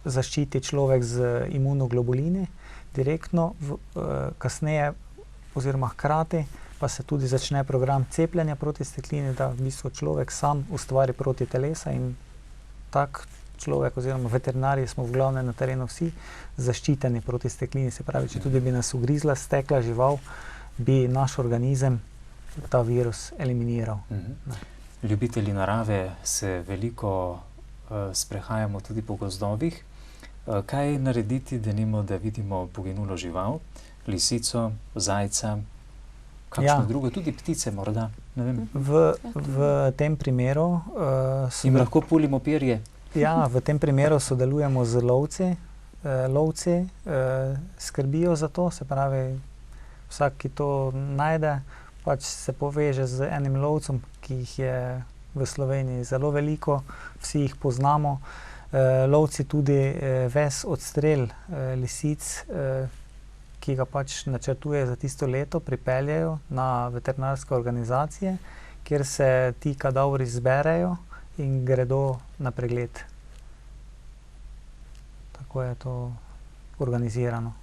zaščiti človek z imunoglobulini direktno, kasneje oziroma hkrati pa se tudi začne program cepljenja proti steklini, da v bistvu človek sam ustvari protitelesa in tak človek oziroma veterinarji smo v glavnem na terenu vsi zaščiteni proti steklini. Se pravi, če tudi bi nas ugrizla stekla žival, bi naš organizem ta virus eliminiral. Ljubitelji narave se veliko sprehajamo tudi po gozdovih. Kaj narediti, denimo, da vidimo poginulo žival, lisico, zajca, kakšno drugo, tudi ptice morda, ne vem. V tem primeru jim lahko pulimo perje. Ja, v tem primeru sodelujemo z lovci. Lovci skrbijo za to, se pravi, vsak, ki to najde, pač se poveže z enim lovcem, ki jih je v Sloveniji zelo veliko, vsi jih poznamo. Lovci tudi ves odstrel lisic, ki ga pač načrtuje za tisto leto, pripeljejo na veterinarske organizacije, kjer se ti kadavri zberejo in gredo na pregled. Tako je to organizirano.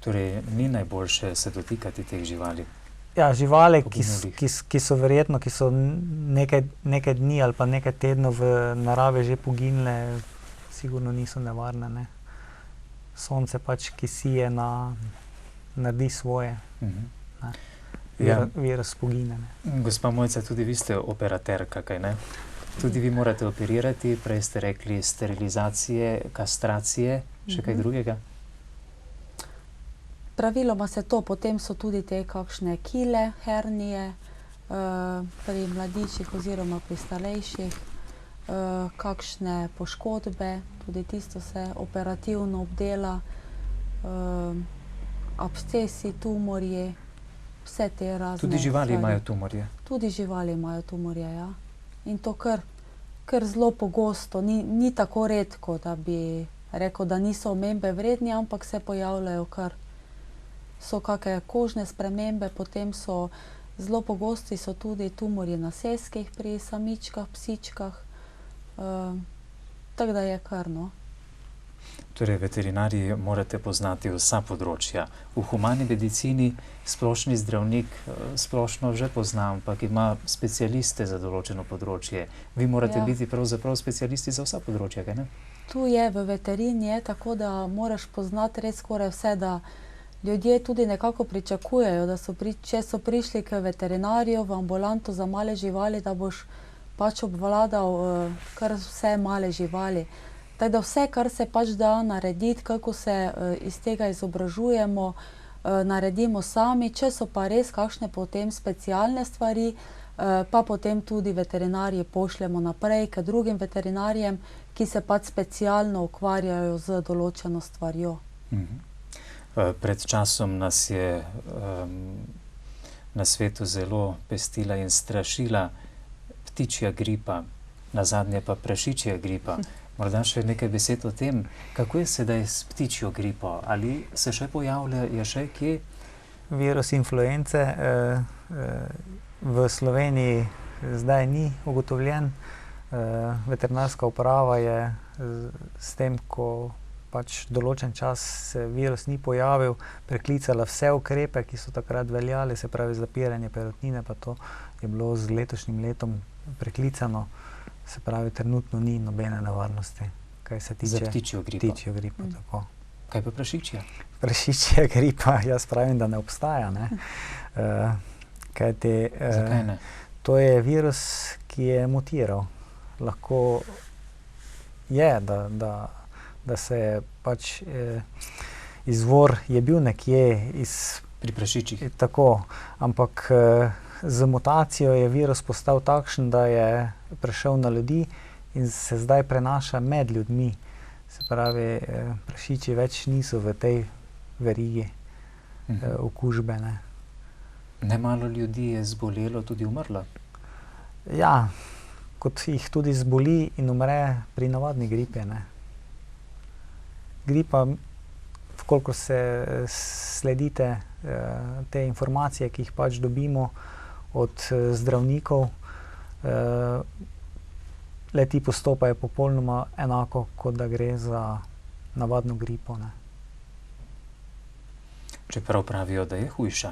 Torej, ni najboljše se dotikati teh živali? Ja, živali, ki so verjetno, ki so nekaj dni ali pa nekaj tednov v naravi že poginile, sigurno niso nevarne. Sonce pač, ki sije, naredi svoje. Virus pogine. Gospa Mojca, tudi vi ste operaterka, kaj ne? Tudi vi morate operirati, prej ste rekli sterilizacije, kastracije, še kaj drugega? Praviloma se to, potem so tudi te kakšne kile, hernije pri mladičih oziroma pri starejših, kakšne poškodbe, tudi tisto se operativno obdela, abscesi, tumorji, vse te razne. Tudi živali imajo tumorje? Tudi živali imajo tumorje, ja. In to kar zelo pogosto, ni tako redko, da bi rekel, da niso omembe vredni, ampak se pojavljajo kar. So kakšne kožne spremembe, potem so zelo pogosti so tudi tumorji na seskih pri samičkah, psičkah, tako da je kar, no. Torej, veterinarji morate poznati vsa področja. V humani medicini splošni zdravnik splošno že pozna, ampak ima specialiste za določeno področje. Vi morate biti pravzaprav specialisti za vsa področja, kaj ne? Tu je, v veterini je, tako da moraš poznati res skoraj vse, da ljudje tudi nekako pričakujejo, da če so prišli k veterinarju v ambulanto za male živali, da boš pač obvladal kar vse male živali. Tako da vse, kar se pač da narediti, kako se iz tega izobražujemo, naredimo sami. Če so pa res kakšne potem specialne stvari, pa potem tudi veterinarji pošljemo naprej k drugim veterinarjem, ki se pač specialno ukvarjajo z določeno stvarjo. Pred časom nas je na svetu zelo pestila in strašila ptičja gripa, nazadnje pa prašičja gripa. Morda še nekaj besed o tem, kako je sedaj s ptičjo gripo, ali se še pojavlja, je še kje? Virus influence v Sloveniji zdaj ni ugotovljen. Veterinarska uprava je s tem, ko pač določen čas se virus ni pojavil, preklicala vse ukrepe, ki so takrat veljali, se pravi zapiranje perutnine, pa to je bilo z letošnjim letom preklicano. Se pravi, trenutno ni nobene nevarnosti, kaj se tiče Za ptičjo gripo. ptičjo gripo, tako. Kaj pa prašičja? Prašičja gripa, jaz pravim, da ne obstaja, ne. Kajti, Zakaj ne? to je virus, ki je mutiral. Lahko je, da se je pač izvor je bil nekje Pri prašičjih. tako, ampak z mutacijo je virus postal takšen, da je prešel na ljudi in se zdaj prenaša med ljudmi. Se pravi, prašiči več niso v tej verigi okužbe, ne. Nemalo ljudi je zbolelo, tudi umrlo. Ja, kot jih tudi zboli in umre pri navadni gripi, ne. Gripa, kolikor se sledite te informacije, ki jih pač dobimo od zdravnikov, le-ti postopajo popolnoma enako, kot da gre za navadno gripo, ne. Čeprav pravijo, da je hujša.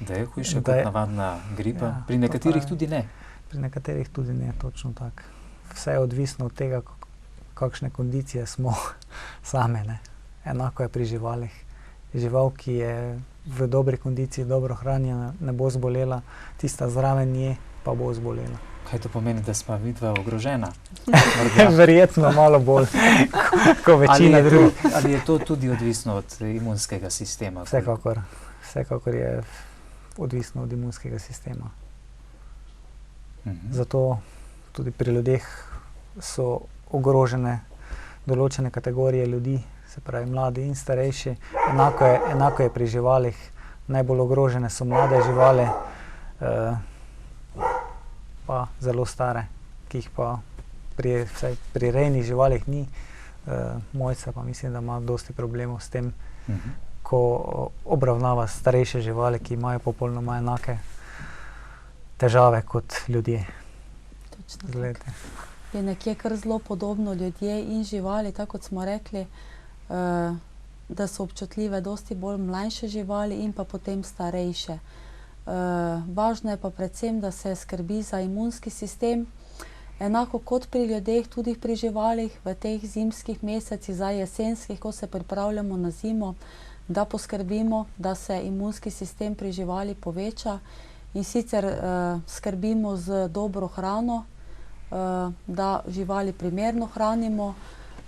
Da je hujša Da kot je- navadna gripa, Ja, pri to nekaterih pravi. tudi ne. Pri nekaterih tudi ne, točno tako. Vse je odvisno od tega, kakšne kondicije smo same, ne. Enako je pri živalih. Žival, ki je v dobri kondiciji, dobro hranjena, ne bo zbolela, tista zraven nje pa bo zbolela. Kaj to pomeni, da sva vidva ogrožena? Verjetno malo bolj kot Ali večina je, drugih. ali je to tudi odvisno od imunskega sistema? Vsekakor je odvisno od imunskega sistema. Mhm. Zato tudi pri ljudeh so ogrožene določene kategorije ljudi, se pravi mladi in starejši. Enako je pri živalih. Najbolj ogrožene so mlade živali, pa zelo stare, ki jih pa vsaj pri rejnih živalih ni. Mojca pa mislim, da ima dosti problemov s tem, ko obravnava starejše živali, ki imajo popolnoma enake težave kot ljudje. Točno Glejte. je nekje kar zelo podobno ljudje in živali, tako kot smo rekli, da so občutljive dosti bolj mlajše živali in pa potem starejše. Važno je pa predvsem, da se skrbi za imunski sistem, enako kot pri ljudeh, tudi pri živalih v teh zimskih mesecih, zdaj jesenskih, ko se pripravljamo na zimo, da poskrbimo, da se imunski sistem pri živali poveča in sicer skrbimo z dobro hrano, da živali primerno hranimo.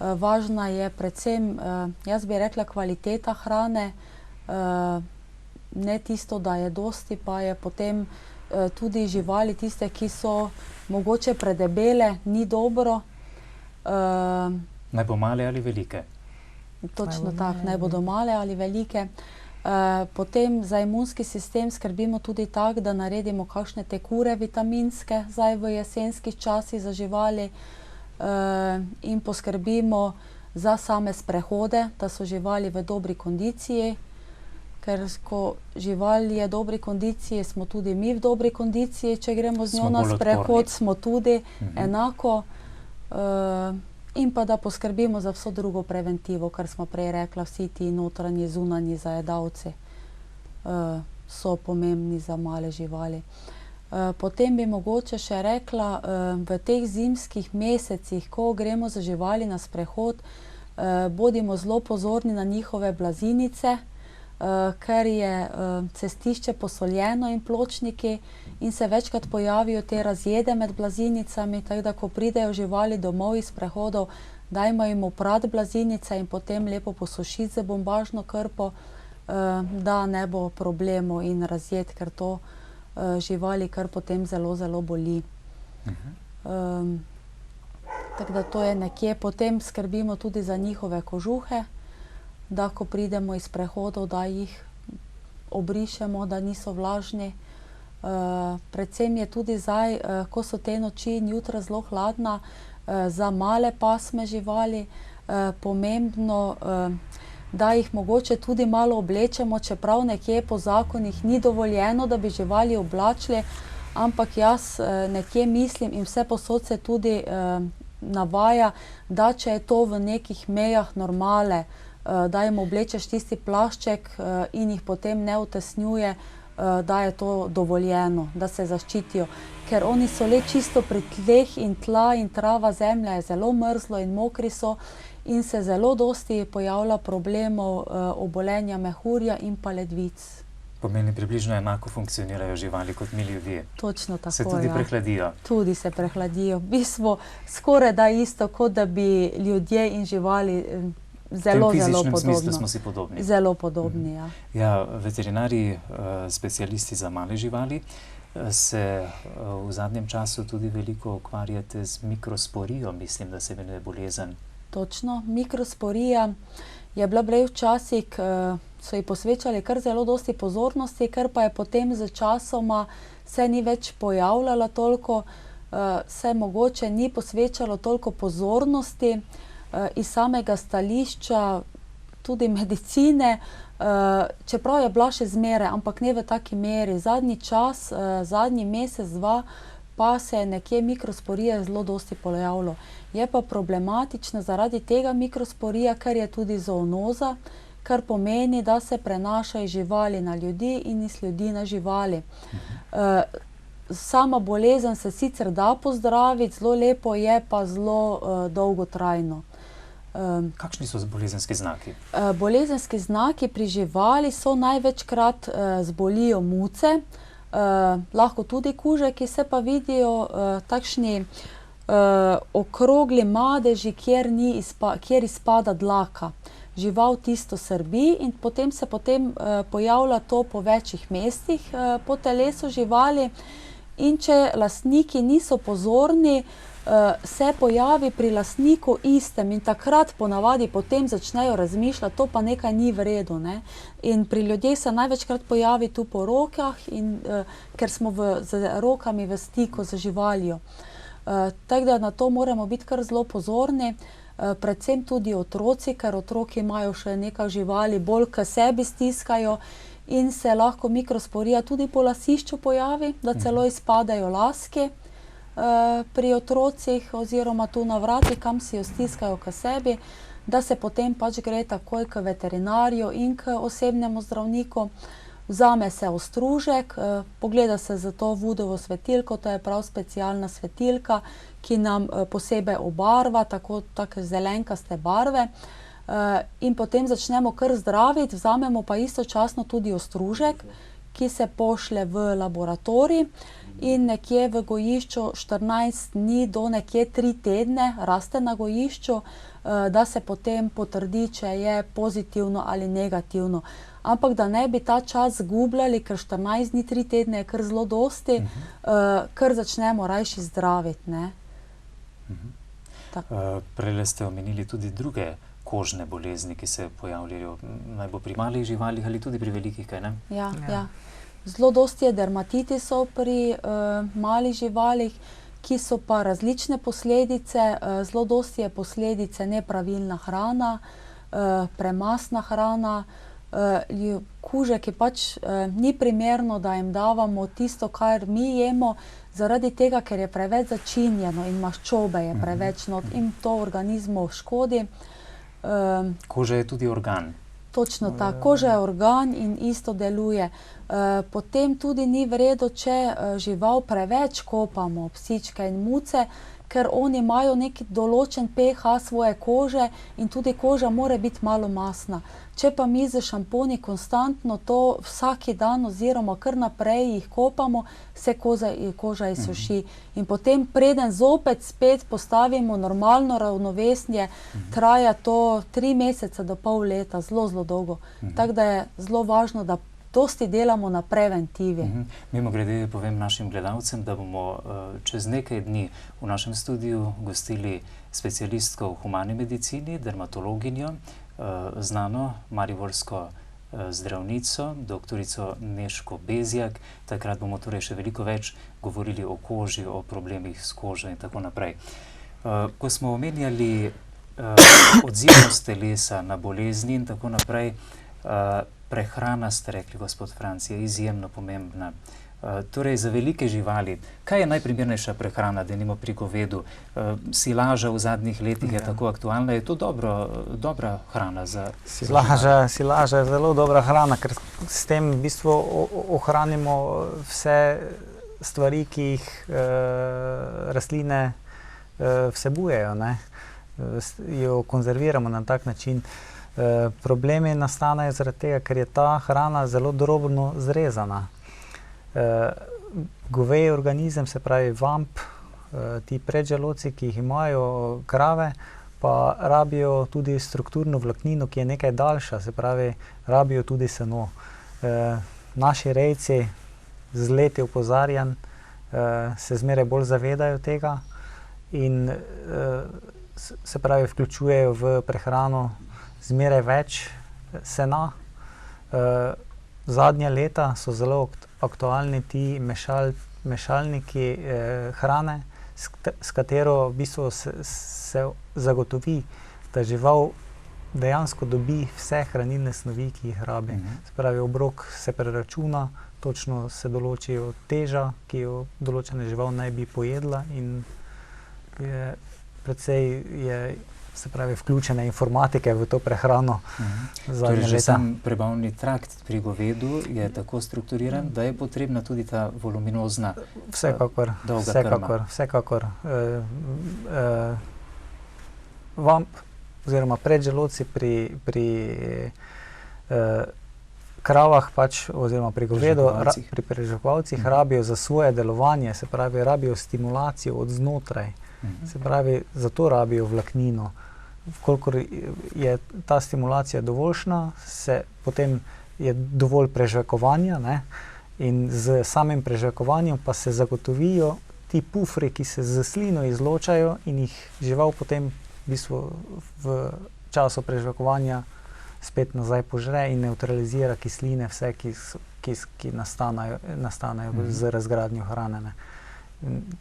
Važna je predvsem, jaz bi rekla, kvaliteta hrane, ne tisto, da je dosti, pa je potem tudi živali tiste, ki so mogoče predebele, ni dobro. Naj bo male ali velike? Točno tako, naj bodo male ali velike. Potem za imunski sistem skrbimo tudi tako, da naredimo kakšne te kure vitaminske zdaj v jesenskih časih za živali in poskrbimo za same sprehode, da so živali v dobri kondiciji, ker ko žival je v dobri kondiciji, smo tudi mi v dobri kondiciji, če gremo z njo na sprehod, smo tudi enako. In pa da poskrbimo za vso drugo preventivo, kar smo prej rekla, vsi ti notranji, zunanji zajedavci so pomembni za male živali. Potem bi mogoče še rekla, v teh zimskih mesecih, ko gremo za živali na sprehod, bodimo zelo pozorni na njihove blazinice, ker je cestišče posoljeno in pločniki in se večkrat pojavijo te razjede med blazinicami, tako da ko pridejo živali domov iz sprehodov, dajmo jim oprati blazinice in potem lepo posušiti z bombažno krpo, da ne bo problemov in razjed, ker to živali kar potem zelo, zelo boli. Tako da to je nekje. Potem skrbimo tudi za njihove kožuhe, da ko pridemo iz sprehodov, da jih obrišemo, da niso vlažni. Predvsem je tudi zdaj, ko so te noči in jutra zelo hladna, za male pasme živali pomembno, da jih mogoče tudi malo oblečemo, čeprav nekje po zakonih ni dovoljeno, da bi živali oblačili, ampak jaz nekje mislim in vsepovsod se tudi navaja, da če je to v nekih mejah normale, da jim oblečeš tisti plašček in jih potem ne utesnjuje, da je to dovoljeno, da se zaščitijo. Ker oni so le čisto pri tleh in tla in trava, zemlja je zelo mrzlo in mokri so in se zelo dosti pojavlja problemov obolenja mehurja in pa ledvic. Pomeni, približno enako funkcionirajo živali kot mi ljudje. Točno tako, se tudi prehladijo. Tudi se prehladijo. V bistvu skoraj da isto, kot da bi ljudje in živali zelo, zelo podobno. V fizičnem smislu smo si podobni. Zelo podobni, ja. Ja, veterinarji, specialisti za male živali, se v zadnjem času tudi veliko ukvarjate z mikrosporijo, mislim, da se imenuje bolezen. Točno, mikrosporija je bila prej včasih, so ji posvečali kar zelo dosti pozornosti, ker pa je potem z časoma se ni več pojavljala toliko, se mogoče ni posvečalo toliko pozornosti iz samega stališča tudi medicine, čeprav je bila še zmeraj, ampak ne v taki meri. Zadnji čas, zadnji mesec, dva, pa se je nekje mikrosporija zelo dosti pojavilo. Je pa problematična zaradi tega mikrosporija, ker je tudi zoonoza, kar pomeni, da se prenaša iz živali na ljudi in iz ljudi na živali. Sama bolezen se sicer da pozdraviti, zelo lepo je, pa zelo dolgotrajno. Kakšni so bolezenski znaki? Bolezenski znaki pri živali so največkrat zbolijo muce, lahko tudi kuže, ki se pa vidijo takšni okrogli madeži, kjer izpada dlaka. Žival tisto srbi in potem se pojavlja to po večjih mestih po telesu živali in če lastniki niso pozorni, se pojavi pri lastniku istem in takrat ponavadi potem začnejo razmišljati, to pa nekaj ni v redu, ne. In pri ljudeh se največkrat pojavi tu po rokah, ker smo z rokami v stiku z živaljo. Tako da na to moramo biti kar zelo pozorni, predvsem tudi otroci, ker otroki imajo še nekaj živali, bolj k sebi stiskajo in se lahko mikrosporija tudi po lasišču pojavi, da celo izpadajo laski pri otrocih oziroma tu na vratih, kam si jo stiskajo k sebi, da se potem pač gre takoj k veterinarju in k osebnemu zdravniku. Vzame se ostružek, pogleda se za to vudovo svetilko, to je prav specialna svetilka, ki nam posebej obarva, take zelenkaste barve. In potem začnemo kar zdraviti, vzamemo pa istočasno tudi ostružek, ki se pošlje v laboratorij in nekje v gojišču 14 dni do nekje 3 tedne raste na gojišču, da se potem potrdi, če je pozitivno ali negativno. Ampak da ne bi ta čas zgubljali, ker 14 dni, 3 tedne je kar zelo dosti, kar začnemo rajši zdraviti, ne. Prejle ste omenili tudi druge kožne bolezni, ki se pojavljajo, naj bo pri malih živalih ali tudi pri velikih, kaj ne? Ja. Zelo dosti je dermatitisov pri malih živalih, ki so pa različne posledice, zelo dosti je posledice nepravilna hrana, premastna hrana, kužek je pač ni primerno, da jim davamo tisto, kar mi jemo, zaradi tega, ker je preveč začinjeno in maščobe je preveč not in to organizmu škodi. Koža je tudi organ. Točno tako, koža je organ in isto deluje. Potem tudi ni v redu, če žival preveč kopamo, psičke in muce, ker oni imajo neki določen pH svoje kože in tudi koža mora biti malo mastna. Če pa mi z šamponi konstantno to vsak dan oziroma kar naprej jih kopamo, se koža izsuši. In potem preden zopet spet postavimo normalno ravnovesje, traja to 3 mesece do pol leta, zelo, zelo dolgo. Tako da je zelo važno, da dosti delamo na preventivi. Mimogrede povem našim gledalcem, da bomo čez nekaj dni v našem studiu gostili specialistko v humani medicini, dermatologinjo, znano mariborsko zdravnico, doktorico Nežko Bezjak. Takrat bomo torej še veliko več govorili o koži, o problemih s kožo in tako naprej. Ko smo omenjali odzivnost telesa na bolezni in tako naprej, prehrana, ste rekli, gospod Franc, je izjemno pomembna. Torej, za velike živali, kaj je najprimernejša prehrana, denimo pri govedu? Silaža v zadnjih letih je tako aktualna, je to dobra hrana za živali? Silaža je zelo dobra hrana, ker s tem v bistvu ohranimo vse stvari, ki jih rastline vsebujejo, ne? Jo konzerviramo na tak način. Problemi nastanejo zaradi tega, ker je ta hrana zelo drobno zrezana. Goveji organizem, se pravi vamp, ti predželodci, ki jih imajo krave, pa rabijo tudi strukturno vlaknino, ki je nekaj daljša, se pravi, rabijo tudi seno. Naši rejci z leti opozarjanj se zmeraj bolj zavedajo tega in se pravi, vključujejo v prehrano zmeraj več sena. Zadnja leta so zelo aktualni ti mešalniki hrane, s katero v bistvu se zagotovi, da žival dejansko dobi vse hranilne snovi, ki jih rabi. Se pravi, obrok se preračuna, točno se določijo teža, ki jo določena žival naj bi pojedla in predvsej se pravi, vključene informatike v to prehrano. Torej, že sam prebavni trakt pri govedu je tako strukturiran, da je potrebna tudi ta voluminozna dolga krma. Vsekakor. Vamp oziroma predželodci pri kravah pač, oziroma pri govedu, pri preživljalcih rabijo za svoje delovanje, se pravi, rabijo stimulacijo od znotraj. Se pravi, zato rabijo vlaknino. Vkolikor je ta stimulacija dovoljšna, potem je dovolj prežvekovanja, ne? In z samim prežvekovanjem pa se zagotovijo ti pufri, ki se z slino izločajo in jih žival potem v bistvu v času prežvekovanja spet nazaj požre in nevtralizira kisline vse, ki nastanejo z razgradnjo hrane, ne?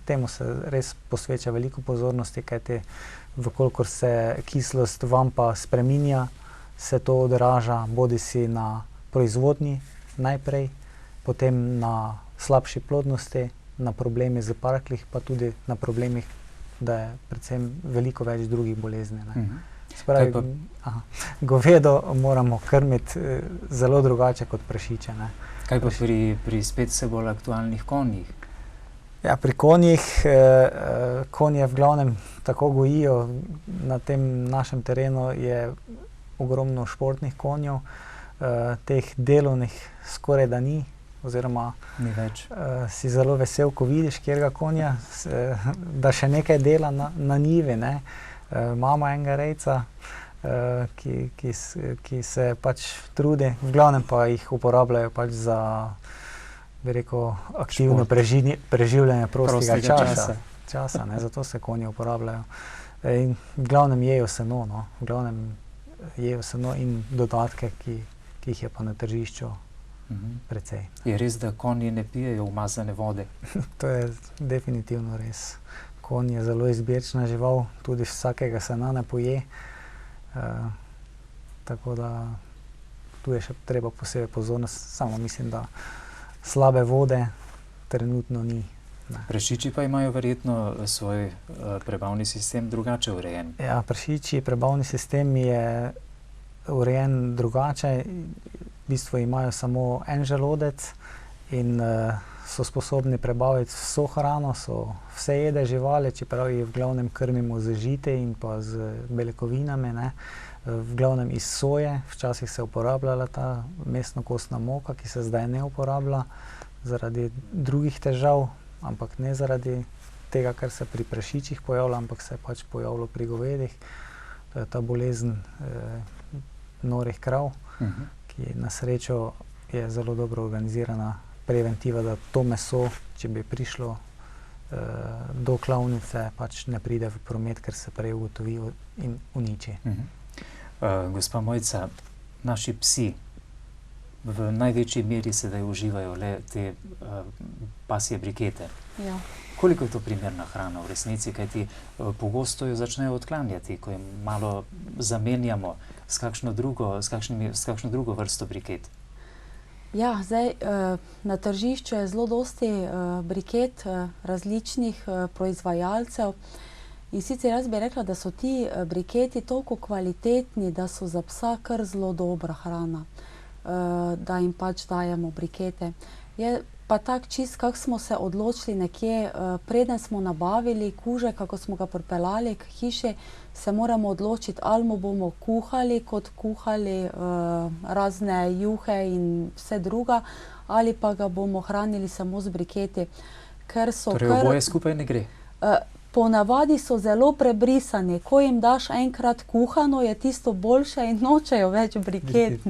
Temu se res posveča veliko pozornosti, kajti vkolikor se kislost vampa spreminja, se to odraža bodisi na proizvodnji najprej, potem na slabši plodnosti, na problemi z parklih, pa tudi na problemih, da je predvsem veliko več drugih bolezni, ne. Se pravi, govedo moramo krmiti zelo drugače kot prašiče, ne. Kaj pa pri spet vse bolj aktualnih konjih? Ja, pri konjih, konje v glavnem tako gojijo, na tem našem terenu je ogromno športnih konjev, teh delovnih skoraj da ni, oziroma ni več. Si zelo vesel, ko vidiš katerega konja, da še nekaj dela na njivi, ne. Imamo enega rejca, ki se pač trudi, v glavnem pa jih uporabljajo pač za, bi rekel, aktivno preživljanje prostega časa, ne, zato se konji uporabljajo. In v glavnem jejo seno, no, v glavnem jejo seno in dodatke, ki jih je pa na tržišču precej. Je res, da konji ne pijejo umazane vode? To je definitivno res. Konj je zelo izbirčna žival, tudi vsakega sena ne poje, tako da tu je še treba posebej pozornost, samo mislim, da slabe vode trenutno ni. Prašiči pa imajo verjetno svoj prebavni sistem drugače urejen. Ja, prašičji prebavni sistem je urejen drugače. V bistvu imajo samo en želodec in so sposobni prebaviti vso hrano, so vse jede živali, čeprav jih v glavnem krmimo z žite in pa z beljakovinami, ne. V glavnem iz soje, včasih se je uporabljala ta mesno-kostna moka, ki se zdaj ne uporablja zaradi drugih težav, ampak ne zaradi tega, kar se pri prašičih pojavlja, ampak se je pač pojavilo pri govedih. To je ta bolezen norih krav, ki na srečo je zelo dobro organizirana preventiva, da to meso, če bi prišlo do klavnice, pač ne pride v promet, ker se prej ugotovi in uniči. Gospa Mojca, naši psi, v največji meri sedaj uživajo le te pasje brikete. Ja. Koliko je to primerna hrana v resnici, kajti pogosto jo začnejo odklanjati, ko jim malo zamenjamo s kakšno drugo vrsto briket? Ja, zdaj na tržišču je zelo dosti briket različnih proizvajalcev. In sicer jaz bi rekla, da so ti briketi toliko kvalitetni, da so za psa kar zelo dobra hrana, da jim pač dajemo brikete. Je pa tak čist, kako smo se odločili nekje, preden smo nabavili kužek, kako smo ga pripeljali k hiši, se moramo odločiti, ali mu bomo kuhali, kot kuhali razne juhe in vse druga, ali pa ga bomo hranili samo z briketi. Torej oboje skupaj ne gre? Ponavadi so zelo prebrisani. Ko jim daš enkrat kuhano, je tisto boljše in nočejo več briket.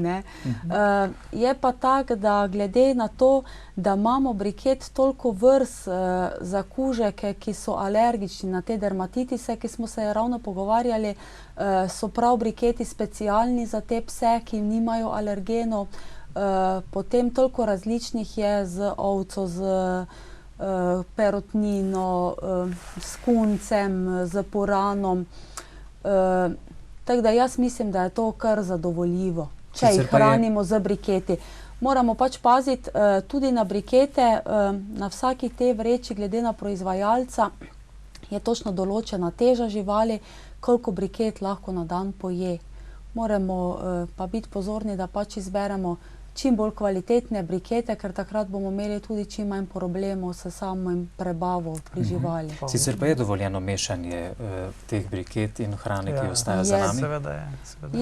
Je pa tako, da glede na to, da imamo briket toliko vrst za kužeke, ki so alergični na te dermatitise, ki smo se ravno pogovarjali, so prav briketi specialni za te pse, ki nimajo alergenov. Potem toliko različnih je z ovco, z perutnino, s kuncem, z puranom. Tako da jaz mislim, da je to kar zadovoljivo, če jih hranimo z briketi. Moramo pač paziti tudi na brikete, na vsaki te vreči, glede na proizvajalca, je točno določena teža živali, koliko briket lahko na dan poje. Moramo pa biti pozorni, da pač izberemo čim bolj kvalitetne brikete, ker takrat bomo imeli tudi čim manj problemov s samim prebavo pri živali. Sicer pa je dovoljeno mešanje teh briket in hrane, ki ostaja za nami? Seveda je.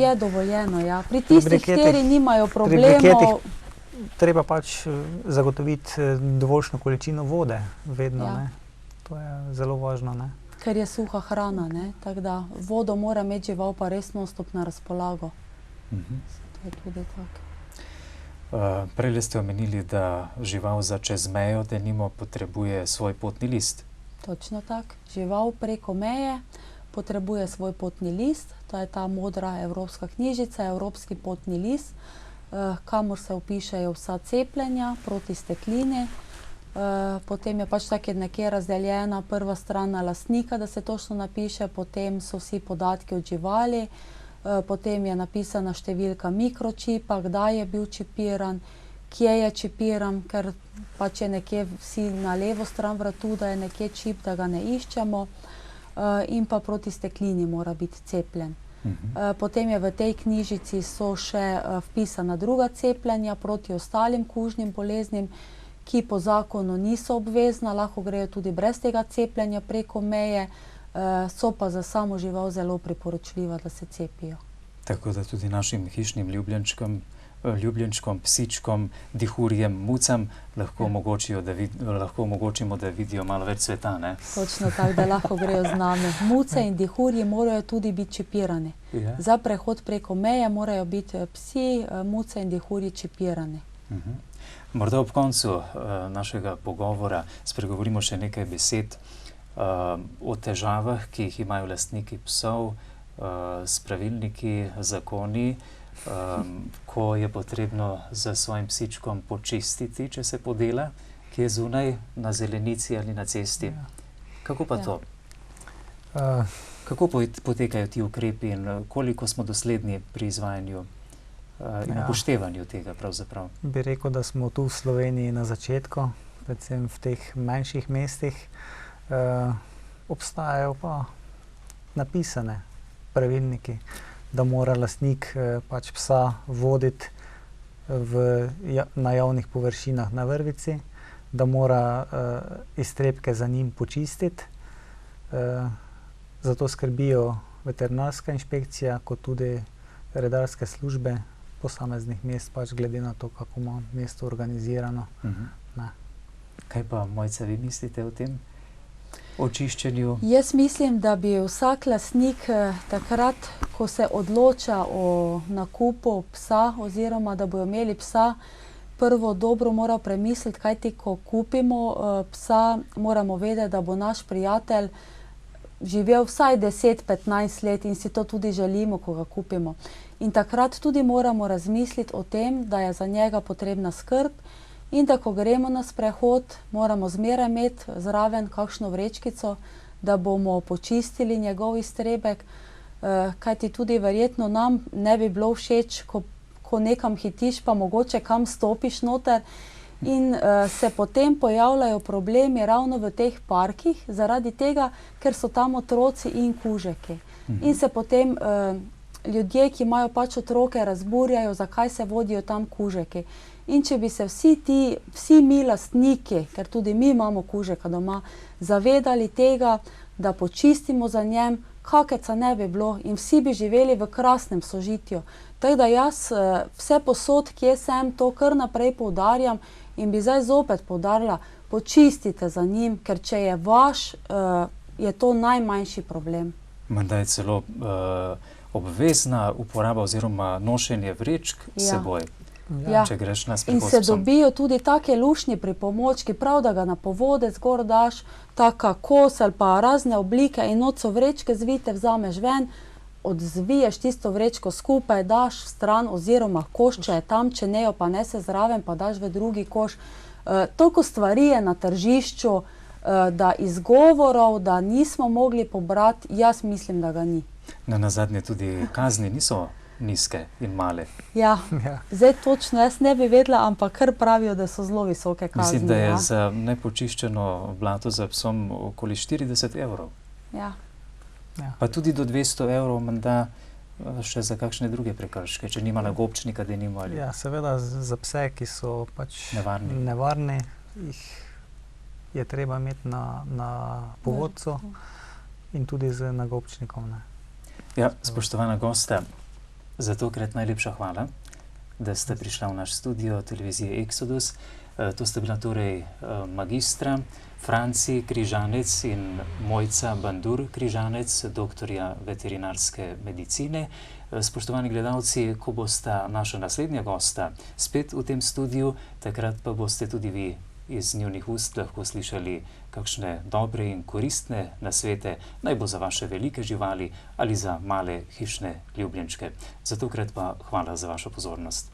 Je dovoljeno, ja. Pri tistih, kateri nimajo problemov. Pri briketih treba pač zagotoviti dovoljšno količino vode vedno. To je zelo važno. Ker je suha hrana, tako da vodo mora imeti žival pa res non-stop na razpolago. To je tudi tako. Prejle ste omenili, da žival za čez mejo denimo potrebuje svoj potni list. Točno tako. Žival preko meje potrebuje svoj potni list. To je ta modra evropska knjižica, evropski potni list, kamor se vpišejo vsa cepljenja proti steklini. Potem je pač tako nekje razdeljena prva stran na lastnika, da se točno napiše, potem so vsi podatki od živali, potem je napisana številka mikročipa, kdaj je bil čipiran, kje je čipiran, ker pač je nekje vsi na levo stran vratu, da je nekje čip, da ga ne iščemo, in pa proti steklini mora biti cepljen. Potem je v tej knjižici so še vpisana druga cepljenja proti ostalim kužnim boleznim, ki po zakonu niso obvezna, lahko grejo tudi brez tega cepljenja preko meje, so pa za samo žival zelo priporočljiva, da se cepijo. Tako da tudi našim hišnim ljubljenčkom, psičkom, dihurjem, mucam lahko omogočimo, da vidijo malo več sveta, ne? Točno tako, da lahko grejo z nami. Muce in dihurji morajo tudi biti čipirani. Za prehod preko meje morajo biti psi, muce in dihurji čipirani. Morda ob koncu našega pogovora spregovorimo še nekaj besed o težavah, ki jih imajo lastniki psov s pravilniki, zakoni, ko je potrebno za svojim psičkom počistiti, če se podela, ki je zunaj na zelenici ali na cesti. Kako pa to? Kako potekajo ti ukrepi in koliko smo dosledni pri izvajanju in upoštevanju tega pravzaprav? Bi rekel, da smo tu v Sloveniji na začetku, predvsem v teh manjših mestih. Obstajajo pa napisane pravilniki, da mora lastnik pač psa voditi na javnih površinah na vrvici, da mora iztrebke za njim počistiti. Zato skrbijo veterinarska inšpekcija, kot tudi redarske službe posameznih mest, pač glede na to, kako ima mesto organizirano. Kaj pa, Mojca, vi mislite o tem? O čiščenju? Jaz mislim, da bi vsak lastnik takrat, ko se odloča o nakupu psa oziroma da bojo imeli psa, prvo dobro moral premisliti, kajti ko kupimo psa, moramo vedeti, da bo naš prijatelj živel vsaj 10-15 let in si to tudi želimo, ko ga kupimo. In takrat tudi moramo razmisliti o tem, da je za njega potrebna skrb in da ko gremo na sprehod, moramo zmeraj imeti zraven kakšno vrečkico, da bomo počistili njegov iztrebek, kajti tudi verjetno nam ne bi bilo všeč, ko nekam hitiš, pa mogoče kam stopiš noter in se potem pojavljajo problemi ravno v teh parkih, zaradi tega, ker so tam otroci in kužeki. In se potem ljudje, ki imajo pač otroke, razburjajo, zakaj se vodijo tam kužeki. In če bi se vsi mi lastniki, ker tudi mi imamo kužeka doma, zavedali tega, da počistimo za njem, kakeca ne bi bilo in vsi bi živeli v krasnem sožitju. Tako da jaz vse posod, kje sem, to kar naprej poudarjam in bi zdaj zopet poudarila, počistite za njim, ker če je vaš, je to najmanjši problem. Menda je celo obvezna uporaba oziroma nošenje vrečk s seboj, če greš na sprehod. In se dobijo tudi take lušni pripomočki, prav da ga na povodec gor daš, taka kos ali pa razne oblike in not so vrečke zvite, vzameš ven, odzviješ tisto vrečko skupaj, daš v stran oziroma koš, če je tam, če ne jo pa nese zraven, pa daš v drugi koš. Toliko stvari je na tržišču, da izgovorov, da nismo mogli pobrati, jaz mislim, da ga ni. Nazadnje tudi kazni niso nizke in male. Ja, zdaj točno jaz ne bi vedela, ampak kar pravijo, da so zelo visoke kazni. Mislim, da je za nepočiščeno blato za psom okoli 40 evrov. Ja. Pa tudi do 200 evrov menda še za kakšne druge prekrške, če nima nagobčnika, da nima ali... Ja, seveda za pse, ki so pač nevarni, jih je treba imeti na povodcu in tudi z nagobčnikom. Ja, spoštovana gosta, za tokrat najlepša hvala, da ste prišla v naš studio televizije Exodus. To sta bila torej magistra Franci Križanec in Mojca Bandur Križanec, doktorja veterinarske medicine. Spoštovani gledalci, ko bosta naša naslednja gosta spet v tem studiu, takrat pa boste tudi vi iz njunih ust lahko slišali kakšne dobre in koristne nasvete, naj bo za vaše velike živali ali za male hišne ljubljenčke. Za tokrat pa hvala za vašo pozornost.